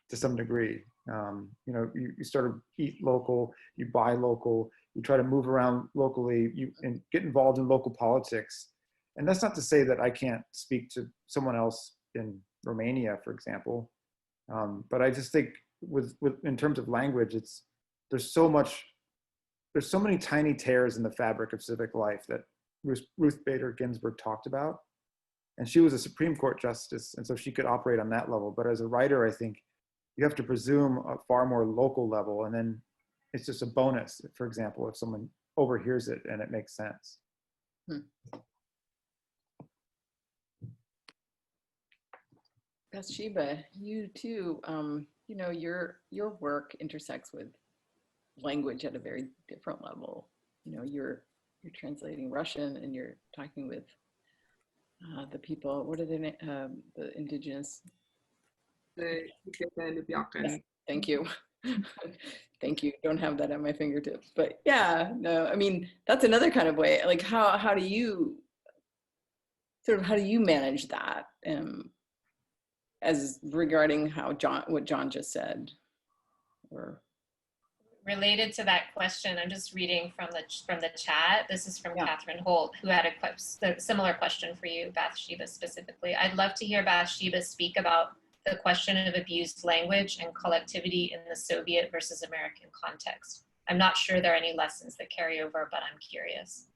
Speaker 6: to some degree. You know, you sort of eat local, you buy local, you try to move around locally, and get involved in local politics. And that's not to say that I can't speak to someone else in Romania, for example. But I just think with in terms of language, there's so many tiny tears in the fabric of civic life that Ruth Bader Ginsburg talked about. And she was a Supreme Court justice, and so she could operate on that level. But as a writer, I think you have to presume a far more local level, and then it's just a bonus, for example, if someone overhears it and it makes sense.
Speaker 1: Bathsheba, you too, you know, your work intersects with language at a very different level. You know, you're translating Russian, and you're talking with the people, what are they, the indigenous? Thank you. Thank you. Don't have that at my fingertips, but yeah, no, I mean, that's another kind of way. Like, how do you manage that, as regarding what John just said, or
Speaker 3: related to that question, I'm just reading from the chat. This is from
Speaker 1: Yeah.
Speaker 3: Catherine Holt, who had a similar question for you, Bathsheba, specifically. I'd love to hear Bathsheba speak about the question of abused language and collectivity in the Soviet versus American context. I'm not sure there are any lessons that carry over, but I'm curious.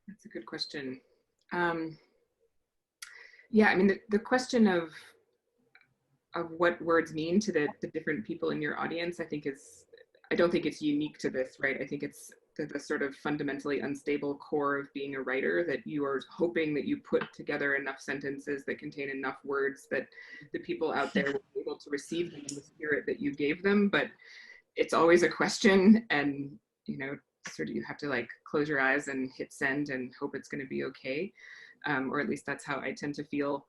Speaker 5: That's a good question. Yeah, I mean, the question of what words mean to the different people in your audience, I don't think it's unique to this, right? I think it's the sort of fundamentally unstable core of being a writer, that you are hoping that you put together enough sentences that contain enough words that the people out there will be able to receive them in the spirit that you gave them. But it's always a question, and, you know, sort of you have to like close your eyes and hit send and hope it's going to be okay. Or at least that's how I tend to feel.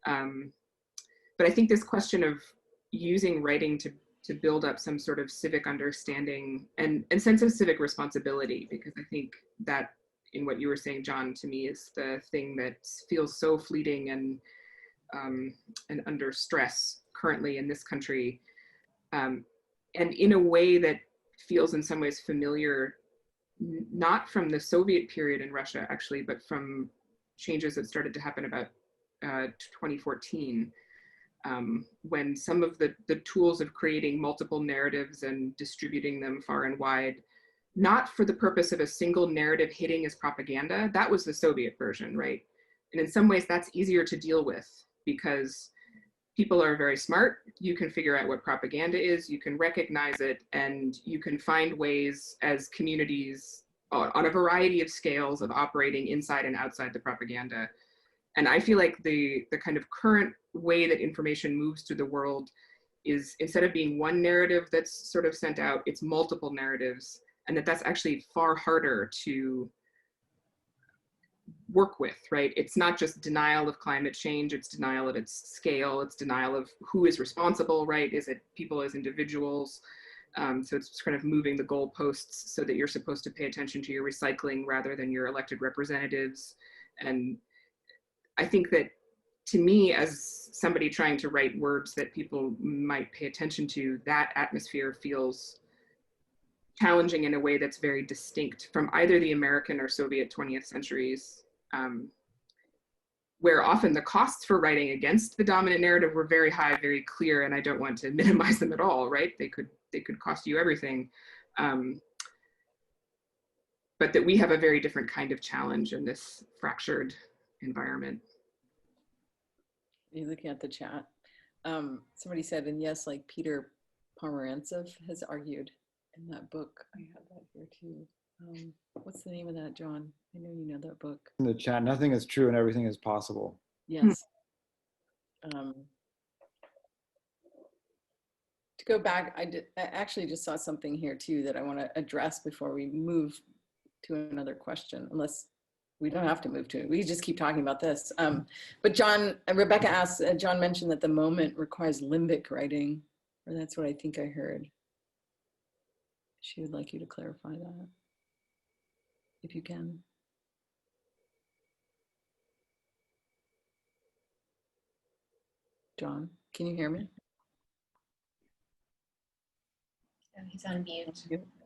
Speaker 5: But I think this question of using writing to build up some sort of civic understanding and sense of civic responsibility, because I think that in what you were saying, John, to me is the thing that feels so fleeting and under stress currently in this country. And in a way that feels in some ways familiar, not from the Soviet period in Russia, actually, but from changes that started to happen about 2014. When some of the tools of creating multiple narratives and distributing them far and wide, not for the purpose of a single narrative hitting as propaganda, that was the Soviet version, right? And in some ways that's easier to deal with because people are very smart. You can figure out what propaganda is, you can recognize it, and you can find ways as communities on a variety of scales of operating inside and outside the propaganda. And I feel like the kind of current way that information moves through the world is, instead of being one narrative that's sort of sent out, it's multiple narratives, and that's actually far harder to work with, right? It's not just denial of climate change, it's denial of its scale, it's denial of who is responsible, right? Is it people as individuals? So it's kind of moving the goalposts so that you're supposed to pay attention to your recycling rather than your elected representatives. And I think that, to me, as somebody trying to write words that people might pay attention to, that atmosphere feels challenging in a way that's very distinct from either the American or Soviet 20th centuries, where often the costs for writing against the dominant narrative were very high, very clear, and I don't want to minimize them at all, right? They could cost you everything. But that we have a very different kind of challenge in this fractured environment.
Speaker 1: You're looking at the chat. Somebody said, and yes, like Peter Pomerantsev has argued in that book. I have that here too. What's the name of that, John? I know you know that book.
Speaker 6: In the chat, nothing is true and everything is possible.
Speaker 1: Yes. To go back, I actually just saw something here too that I want to address before we move to another question, unless we don't have to move to it. We just keep talking about this. But Rebecca asked, John mentioned that the moment requires limbic writing, or that's what I think I heard. She would like you to clarify that, if you can. John, can you hear me?
Speaker 3: Oh, he's on mute.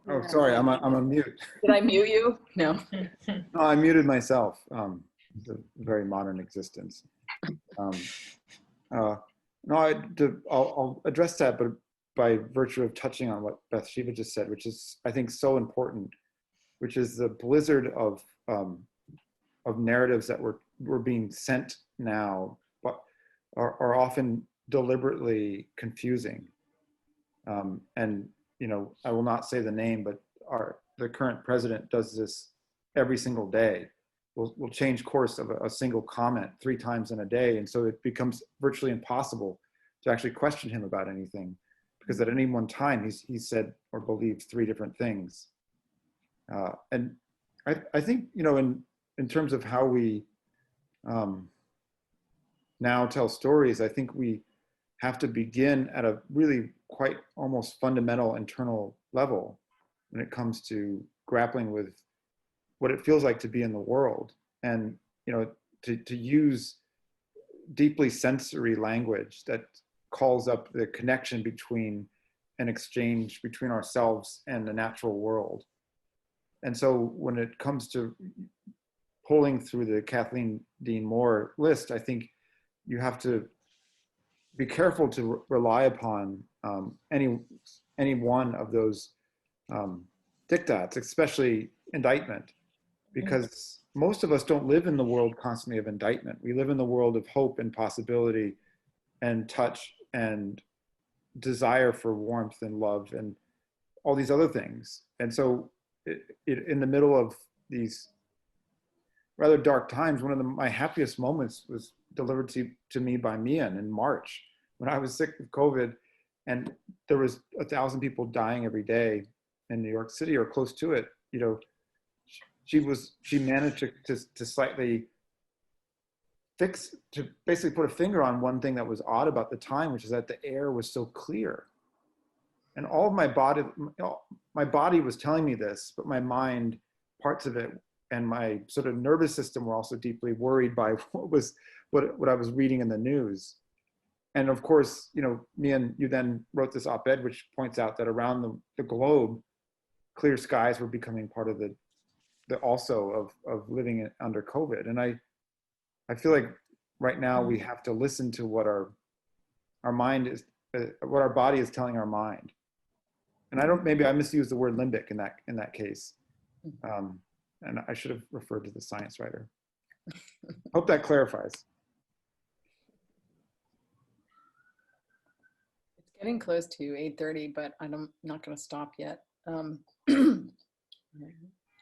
Speaker 6: Oh, sorry, I'm on mute.
Speaker 1: Did I mute you? No.
Speaker 6: No, I muted myself. It's a very modern existence. No, I'll address that, but by virtue of touching on what Bathsheba just said, which is, I think, so important, which is the blizzard of narratives that we're being sent now, but are often deliberately confusing. And you know, I will not say the name, but the current president does this every single day. We'll change course of a single comment 3 times in a day, and so it becomes virtually impossible to actually question him about anything, because at any one time he's said or believed 3 different things. And I think, you know, in terms of how we now tell stories, I think we have to begin at a really quite almost fundamental internal level when it comes to grappling with what it feels like to be in the world, and, you know, to use deeply sensory language that calls up the connection between an exchange between ourselves and the natural world. And so when it comes to pulling through the Kathleen Dean Moore list, I think you have to be careful to rely upon any one of those diktats, especially indictment, because most of us don't live in the world constantly of indictment. We live in the world of hope and possibility and touch and desire for warmth and love and all these other things. And so in the middle of these rather dark times, one of my happiest moments was delivered to me by Meehan in March when I was sick with COVID, and there was 1,000 people dying every day in New York City or close to it. You know, she managed to slightly to basically put a finger on one thing that was odd about the time, which is that the air was so clear. And all of my body was telling me this, but my mind, parts of it, and my sort of nervous system were also deeply worried by what I was reading in the news. And of course, you know, Meehan, you then wrote this op-ed which points out that around the globe, clear skies were becoming part of the also of living under COVID. And I feel like right now we have to listen to what our mind is, what our body is telling our mind. And maybe I misused the word limbic in that case. And I should have referred to the science writer. Hope that clarifies.
Speaker 1: It's getting close to 8:30, but I'm not going to stop yet.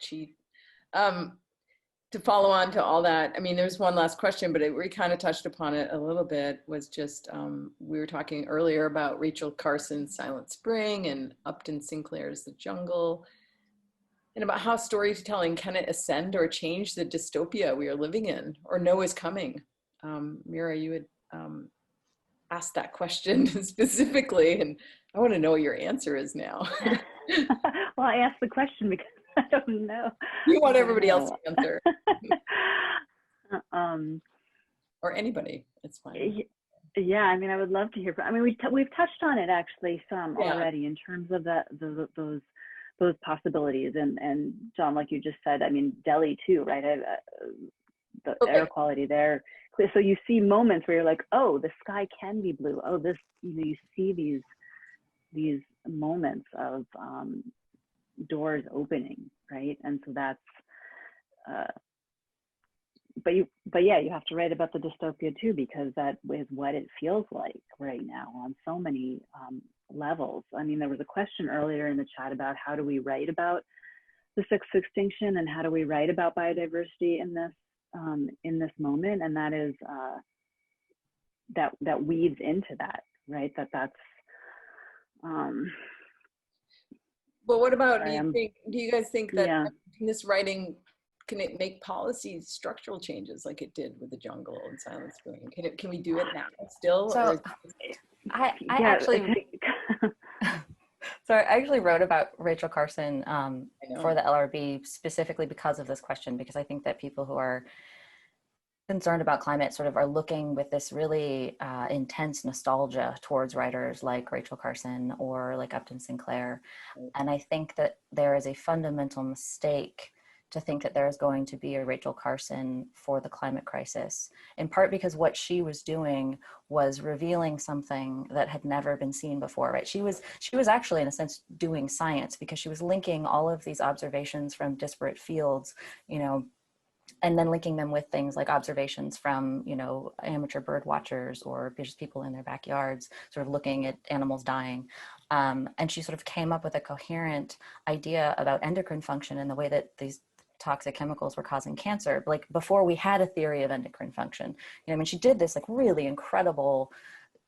Speaker 1: Cheat. To follow on to all that, I mean, there's one last question, but we kind of touched upon it a little bit, was just, we were talking earlier about Rachel Carson's Silent Spring and Upton Sinclair's The Jungle, and about how storytelling can it ascend or change the dystopia we are living in or know is coming. Meera, you had asked that question specifically, and I want to know what your answer is now.
Speaker 2: Well, I asked the question because I don't know.
Speaker 1: You want everybody else to answer. Or anybody, it's fine.
Speaker 2: Yeah, I mean, I would love to hear. I mean, we've touched on it actually some already in terms of those possibilities. And John, like you just said, I mean, Delhi too, right? The air quality there. So you see moments where you're like, oh, the sky can be blue. Oh, this, you know, you see these moments of doors opening, right? And so that's but yeah, you have to write about the dystopia too, because that is what it feels like right now on so many levels. I mean, there was a question earlier in the chat about how do we write about the sixth extinction and how do we write about biodiversity in this moment, and that is that weaves into that, right? That's
Speaker 1: But what about, do you guys think that in this writing, can it make policy structural changes like it did with The Jungle and Silent Spring? Can we do it now still?
Speaker 4: So I actually wrote about Rachel Carson for the LRB specifically because of this question, because I think that people who are concerned about climate sort of are looking with this really intense nostalgia towards writers like Rachel Carson or like Upton Sinclair. And I think that there is a fundamental mistake to think that there is going to be a Rachel Carson for the climate crisis, in part because what she was doing was revealing something that had never been seen before, right? She was actually, in a sense, doing science, because she was linking all of these observations from disparate fields, you know, and then linking them with things like observations from, you know, amateur bird watchers or just people in their backyards, sort of looking at animals dying. And she sort of came up with a coherent idea about endocrine function and the way that these toxic chemicals were causing cancer, like before we had a theory of endocrine function. You know, I mean, she did this like really incredible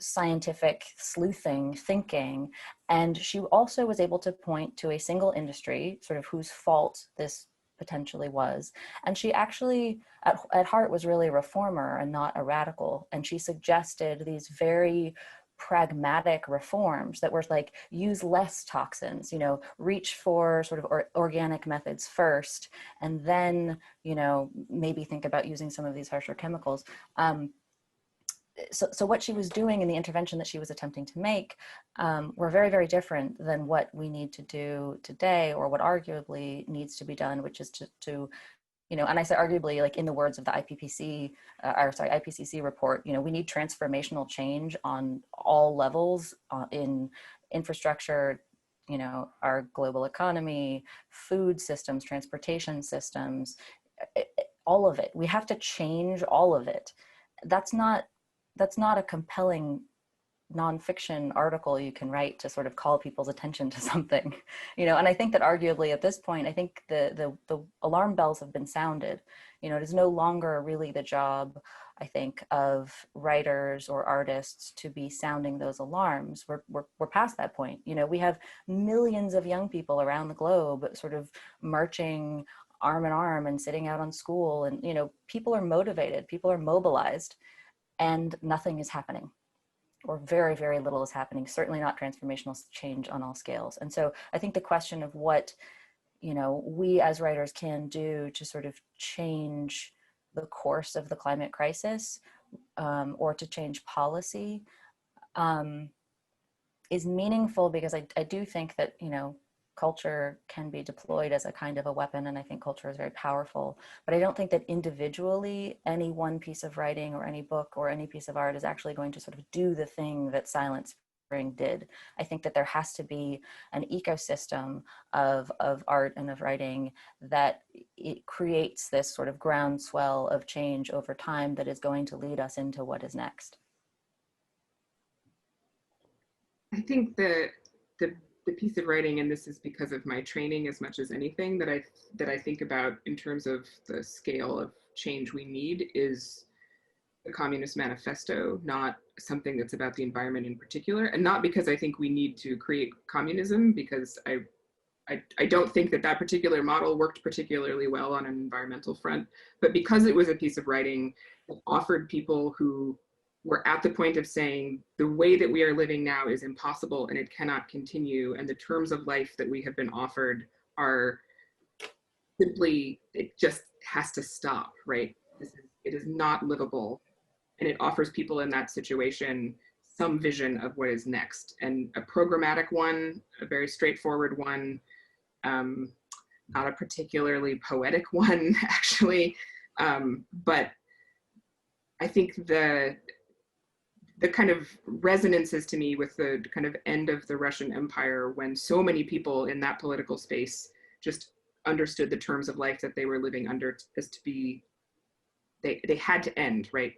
Speaker 4: scientific sleuthing thinking, and she also was able to point to a single industry, sort of whose fault this potentially was. And she actually at heart was really a reformer and not a radical. And she suggested these very pragmatic reforms that were like, use less toxins, you know, reach for sort of organic methods first, and then, you know, maybe think about using some of these harsher chemicals. so what she was doing in the intervention that she was attempting to make were very, very different than what we need to do today, or what arguably needs to be done, which is to and I say arguably, like in the words of the IPCC report, we need transformational change on all levels, in infrastructure, our global economy, food systems, transportation systems, all of it. We have to change all of it. That's not a compelling nonfiction article you can write to sort of call people's attention to something, and I think that arguably at this point, I think the alarm bells have been sounded. It is no longer really the job, I think, of writers or artists to be sounding those alarms. We're past that point. We have millions of young people around the globe sort of marching arm in arm and sitting out on school, and people are motivated, people are mobilized, and nothing is happening, or very, very little is happening, certainly not transformational change on all scales. And so I think the question of what, we as writers can do to sort of change the course of the climate crisis, or to change policy, is meaningful, because I do think that, culture can be deployed as a kind of a weapon, and I think culture is very powerful. But I don't think that individually any one piece of writing or any book or any piece of art is actually going to sort of do the thing that Silent Spring did. I think that there has to be an ecosystem of art and of writing that it creates this sort of groundswell of change over time that is going to lead us into what is next.
Speaker 5: I think the piece of writing, and this is because of my training as much as anything, that I think about in terms of the scale of change we need, is the Communist Manifesto, not something that's about the environment in particular, and not because I think we need to create communism, because I don't think that particular model worked particularly well on an environmental front, but because it was a piece of writing that offered people who were at the point of saying the way that we are living now is impossible and it cannot continue, and the terms of life that we have been offered are simply, it just has to stop, right? It is not livable, and it offers people in that situation some vision of what is next, and a programmatic one, a very straightforward one, not a particularly poetic one, actually, but I think the kind of resonances to me with the kind of end of the Russian Empire, when so many people in that political space just understood the terms of life that they were living under as to be, they had to end, right?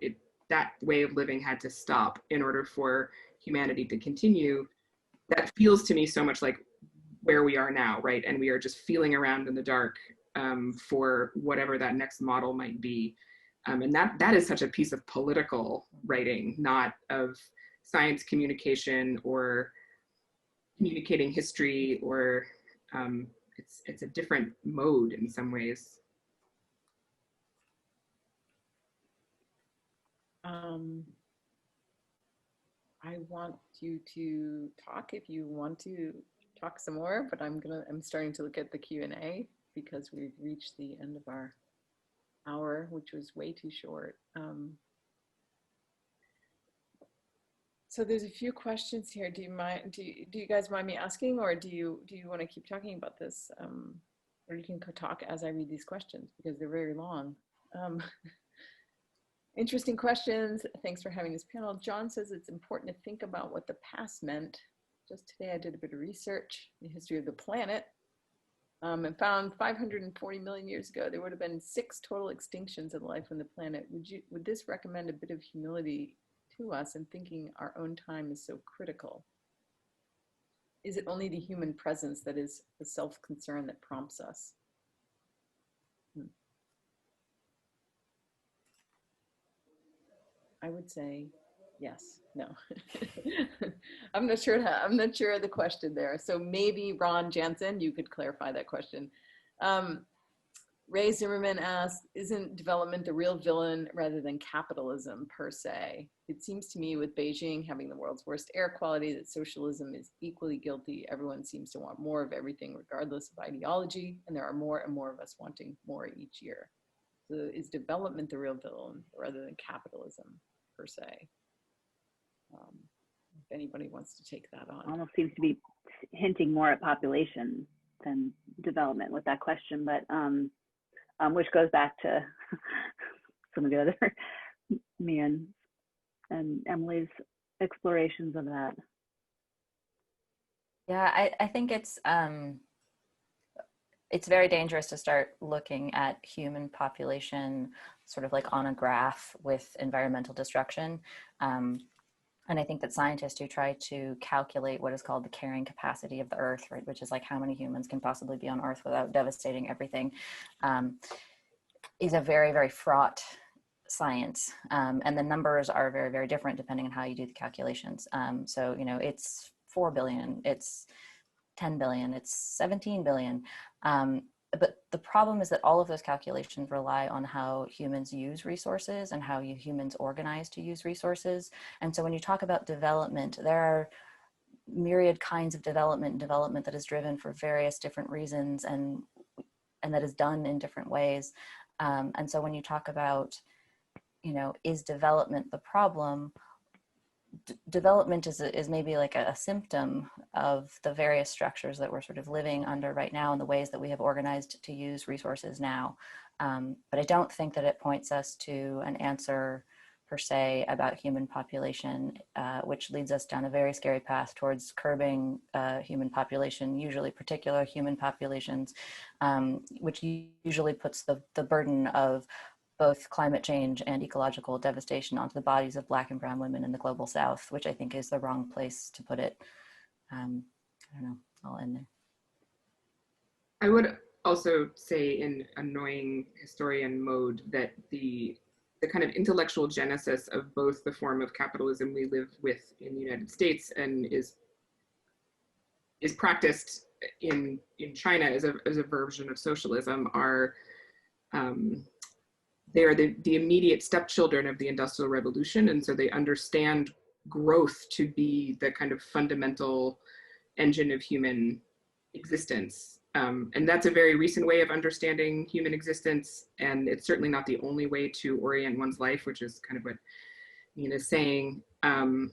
Speaker 5: That way of living had to stop in order for humanity to continue. That feels to me so much like where we are now, right? And we are just feeling around in the dark for whatever that next model might be. And that is such a piece of political writing, not of science communication or communicating history, or it's a different mode in some ways.
Speaker 1: I want you to talk if you want to talk some more, but I'm starting to look at the Q&A because we've reached the end of our hour, which was way too short. So there's a few questions here. Do you guys mind me asking, or do you want to keep talking about this? Or you can talk as I read these questions because they're very long. Interesting questions. Thanks for having this panel. John says it's important to think about what the past meant. Just today I did a bit of research in the history of the planet. And found 540 million years ago, there would have been 6 total extinctions of life on the planet. Would this recommend a bit of humility to us in thinking our own time is so critical? Is it only the human presence that is the self-concern that prompts us? I would say yes, no. I'm not sure of the question there. So maybe Ron Jansen, you could clarify that question. Ray Zimmerman asked, isn't development the real villain rather than capitalism per se? It seems to me with Beijing having the world's worst air quality that socialism is equally guilty. Everyone seems to want more of everything regardless of ideology, and there are more and more of us wanting more each year. So is development the real villain rather than capitalism per se? If anybody wants to take that on.
Speaker 2: Almost seems to be hinting more at population than development with that question, but which goes back to some of the other Meehan and Emily's explorations of that.
Speaker 4: Yeah, I think it's very dangerous to start looking at human population sort of like on a graph with environmental destruction. And I think that scientists who try to calculate what is called the carrying capacity of the earth, right, which is like how many humans can possibly be on earth without devastating everything, is a very, very fraught science. And the numbers are very, very different depending on how you do the calculations. So, you know, it's 4 billion, it's 10 billion, it's 17 billion. But the problem is that all of those calculations rely on how humans use resources and how humans organize to use resources. And so when you talk about development, there are myriad kinds of development that is driven for various different reasons and that is done in different ways. And so when you talk about, you know, is development the problem? Development is maybe like a symptom of the various structures that we're sort of living under right now and the ways that we have organized to use resources now. But I don't think that it points us to an answer per se about human population, which leads us down a very scary path towards curbing human population, usually particular human populations, which usually puts the burden of both climate change and ecological devastation onto the bodies of Black and brown women in the global South, which I think is the wrong place to put it. I don't know, I'll end there.
Speaker 5: I would also say in annoying historian mode that the kind of intellectual genesis of both the form of capitalism we live with in the United States and is practiced in China as a version of socialism are they are the immediate stepchildren of the Industrial Revolution, and so they understand growth to be the kind of fundamental engine of human existence. And that's a very recent way of understanding human existence, and it's certainly not the only way to orient one's life, which is kind of what Meehan is saying. And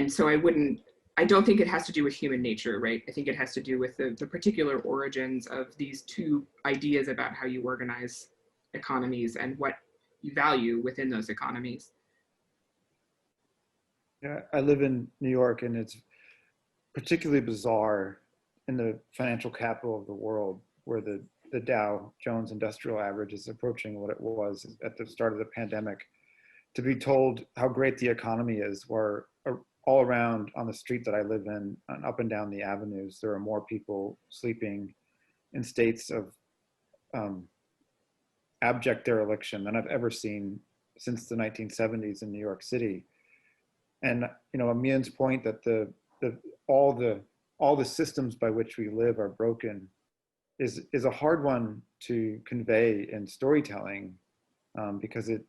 Speaker 5: so I don't think it has to do with human nature, right? I think it has to do with the particular origins of these two ideas about how you organize economies and what you value within those economies.
Speaker 6: Yeah, I live in New York, and it's particularly bizarre in the financial capital of the world, where the Dow Jones Industrial Average is approaching what it was at the start of the pandemic, to be told how great the economy is, where all around on the street that I live in, and up and down the avenues, there are more people sleeping in states of abject dereliction than I've ever seen since the 1970s in New York City. And you know, Meehan's point that all the systems by which we live are broken is a hard one to convey in storytelling, because it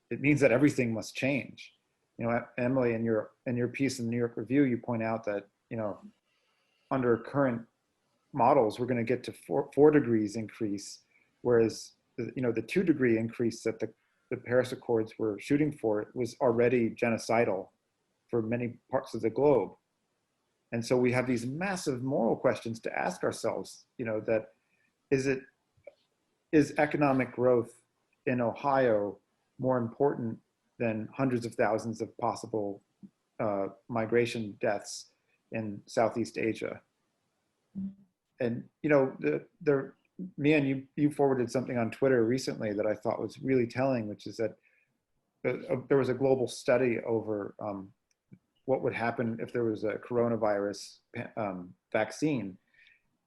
Speaker 6: means that everything must change. You know, Emily, in your piece in the New York Review, you point out that, you know, under current models, we're going to get to 4 degrees increase, whereas you know, the 2-degree increase that the Paris Accords were shooting for was already genocidal for many parts of the globe. And so we have these massive moral questions to ask ourselves, you know, that is economic growth in Ohio more important than hundreds of thousands of possible migration deaths in Southeast Asia? And, you know, Meehan, you forwarded something on Twitter recently that I thought was really telling, which is that there was a global study over what would happen if there was a coronavirus vaccine,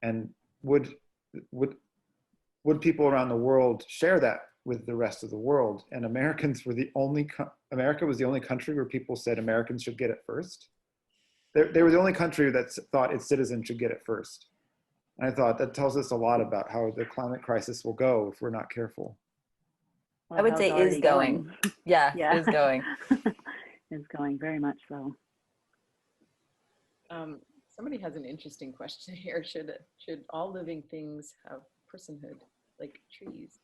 Speaker 6: and would people around the world share that with the rest of the world? And America was the only country where people said Americans should get it first. They were the only country that thought its citizens should get it first. And I thought that tells us a lot about how the climate crisis will go if we're not careful.
Speaker 2: Well,
Speaker 4: I would say is going. Yeah,
Speaker 2: yeah.
Speaker 4: is going.
Speaker 2: Is going, very much so.
Speaker 1: Somebody has an interesting question here. Should all living things have personhood, like trees?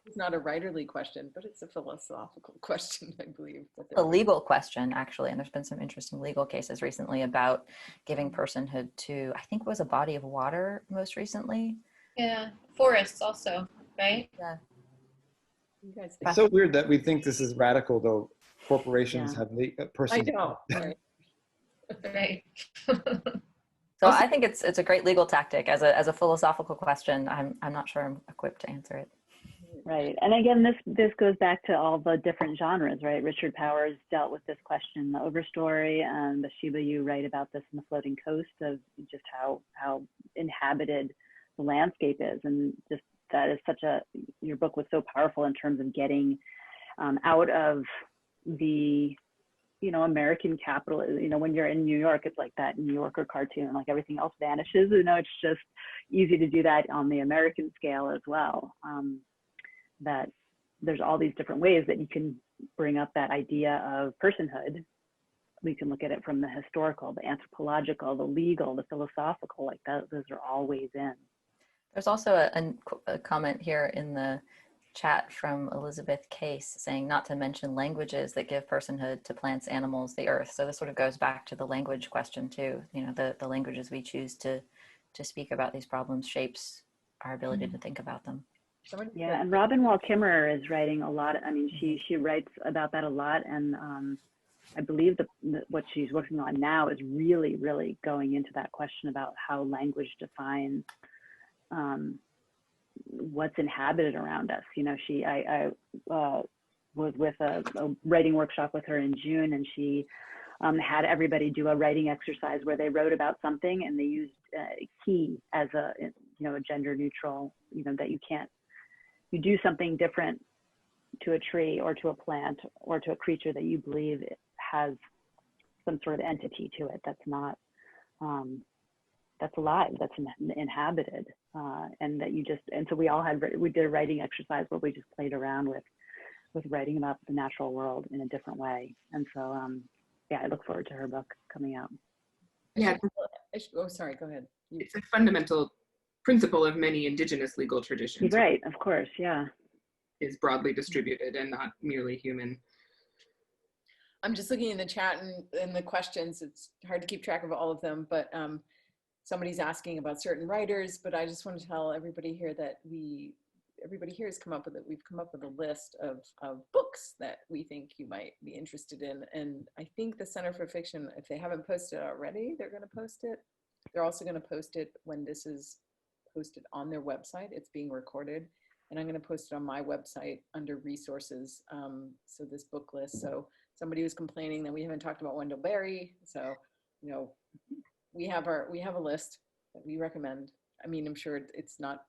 Speaker 1: It's not a writerly question, but it's a philosophical question, I believe.
Speaker 4: A legal question, actually, and there's been some interesting legal cases recently about giving personhood to, I think it was a body of water most recently.
Speaker 3: Yeah, forests also, right?
Speaker 4: Yeah.
Speaker 1: You guys
Speaker 6: It's so weird that we think this is radical, though corporations
Speaker 2: Yeah.
Speaker 6: have
Speaker 1: I
Speaker 6: person.
Speaker 1: know, right?
Speaker 3: Right.
Speaker 4: So I think it's a great legal tactic. As a philosophical question, I'm not sure I'm equipped to answer it.
Speaker 2: Right. And again, this goes back to all the different genres, right? Richard Powers dealt with this question in The Overstory, and Bathsheba, you write about this in The Floating Coast, of just how inhabited the landscape is. And just that is your book was so powerful in terms of getting out of the, American capital. When you're in New York, it's like that New Yorker cartoon, like everything else vanishes. It's just easy to do that on the American scale as well. That there's all these different ways that you can bring up that idea of personhood. We can look at it from the historical, the anthropological, the legal, the philosophical, like that. Those are all ways in.
Speaker 4: There's also a comment here in the chat from Elizabeth Case saying not to mention languages that give personhood to plants, animals, the earth. So this sort of goes back to the language question too. The languages we choose to speak about these problems shapes our ability to think about them.
Speaker 2: Yeah, and Robin Wall Kimmerer is writing a lot. I mean, she writes about that a lot, and I believe what she's working on now is really, really going into that question about how language defines what's inhabited around us. I was with a writing workshop with her in June, and she had everybody do a writing exercise where they wrote about something, and they used he as a gender neutral, that you do something different to a tree or to a plant or to a creature that you believe it has some sort of entity to it that's not that's alive, that's inhabited, and that so we did a writing exercise where we just played around with writing about the natural world in a different way. And so I look forward to her book coming out.
Speaker 5: Yeah,
Speaker 1: Oh, sorry, go ahead.
Speaker 5: it's a fundamental principle of many indigenous legal traditions.
Speaker 2: Right, of course, yeah.
Speaker 5: Is broadly distributed and not merely human.
Speaker 1: I'm just looking in the chat and the questions. It's hard to keep track of all of them, but somebody's asking about certain writers, but I just want to tell everybody here that everybody here has come up with it. We've come up with a list of books that we think you might be interested in. And I think the Center for Fiction, if they haven't posted it already, they're going to post it. They're also going to post it when this is posted on their website. It's being recorded. And I'm going to post it on my website under resources. So this book list. So somebody was complaining that we haven't talked about Wendell Berry. So, we have a list that we recommend. I mean, I'm sure it's not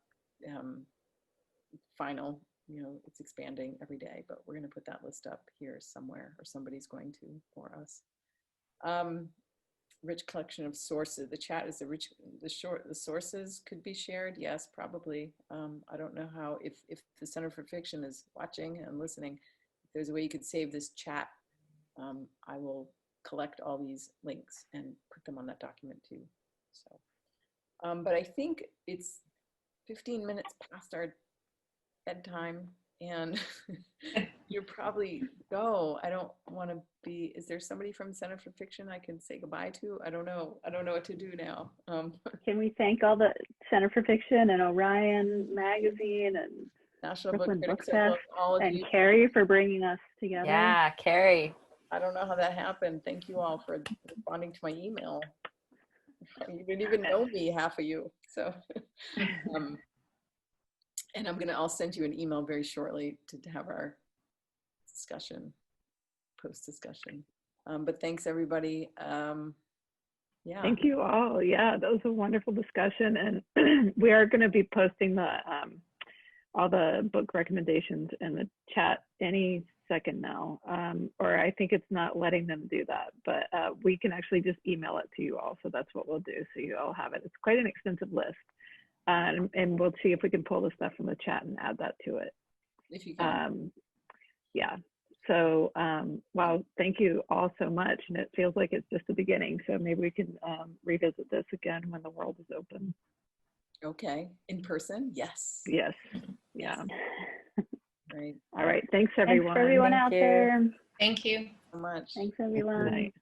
Speaker 1: final, it's expanding every day, but we're going to put that list up here somewhere, or somebody's going to for us. Rich collection of sources. The chat is the sources could be shared. Yes, probably. I don't know how, if the Center for Fiction is watching and listening, if there's a way you could save this chat, I will collect all these links and put them on that document too. So, but I think it's 15 minutes past our bedtime, and you're probably I don't want to be. Is there somebody from Center for Fiction I can say goodbye to? I don't know what to do now.
Speaker 2: Can we thank all the Center for Fiction and Orion Magazine and
Speaker 1: National
Speaker 2: Brooklyn
Speaker 1: Book
Speaker 2: Book
Speaker 1: Critics,
Speaker 2: Fest,
Speaker 1: all of
Speaker 2: and
Speaker 1: you.
Speaker 2: Kerri for bringing us together.
Speaker 4: Yeah, Kerri.
Speaker 1: I don't know how that happened. Thank you all for responding to my email. You didn't even know me, half of you. So, and I'll send you an email very shortly to have our discussion, post-discussion. But thanks everybody. Yeah.
Speaker 7: Thank you all. Yeah, that was a wonderful discussion, and we are going to be posting all the book recommendations in the chat any second now, or I think it's not letting them do that, but we can actually just email it to you all. So that's what we'll do. So you all have it. It's quite an extensive list, and we'll see if we can pull the stuff from the chat and add that to it.
Speaker 1: If you can.
Speaker 7: Yeah. So, wow, thank you all so much. And it feels like it's just the beginning. So maybe we can revisit this again when the world is open.
Speaker 1: Okay. In person? Yes.
Speaker 7: Yes. Yeah.
Speaker 1: Great.
Speaker 7: All right. Thanks,
Speaker 2: Thanks
Speaker 7: everyone.
Speaker 2: for everyone
Speaker 4: Thank
Speaker 2: out
Speaker 4: you.
Speaker 2: there.
Speaker 3: Thank you.
Speaker 1: So much.
Speaker 2: Thanks,
Speaker 7: Good
Speaker 2: everyone.
Speaker 7: night.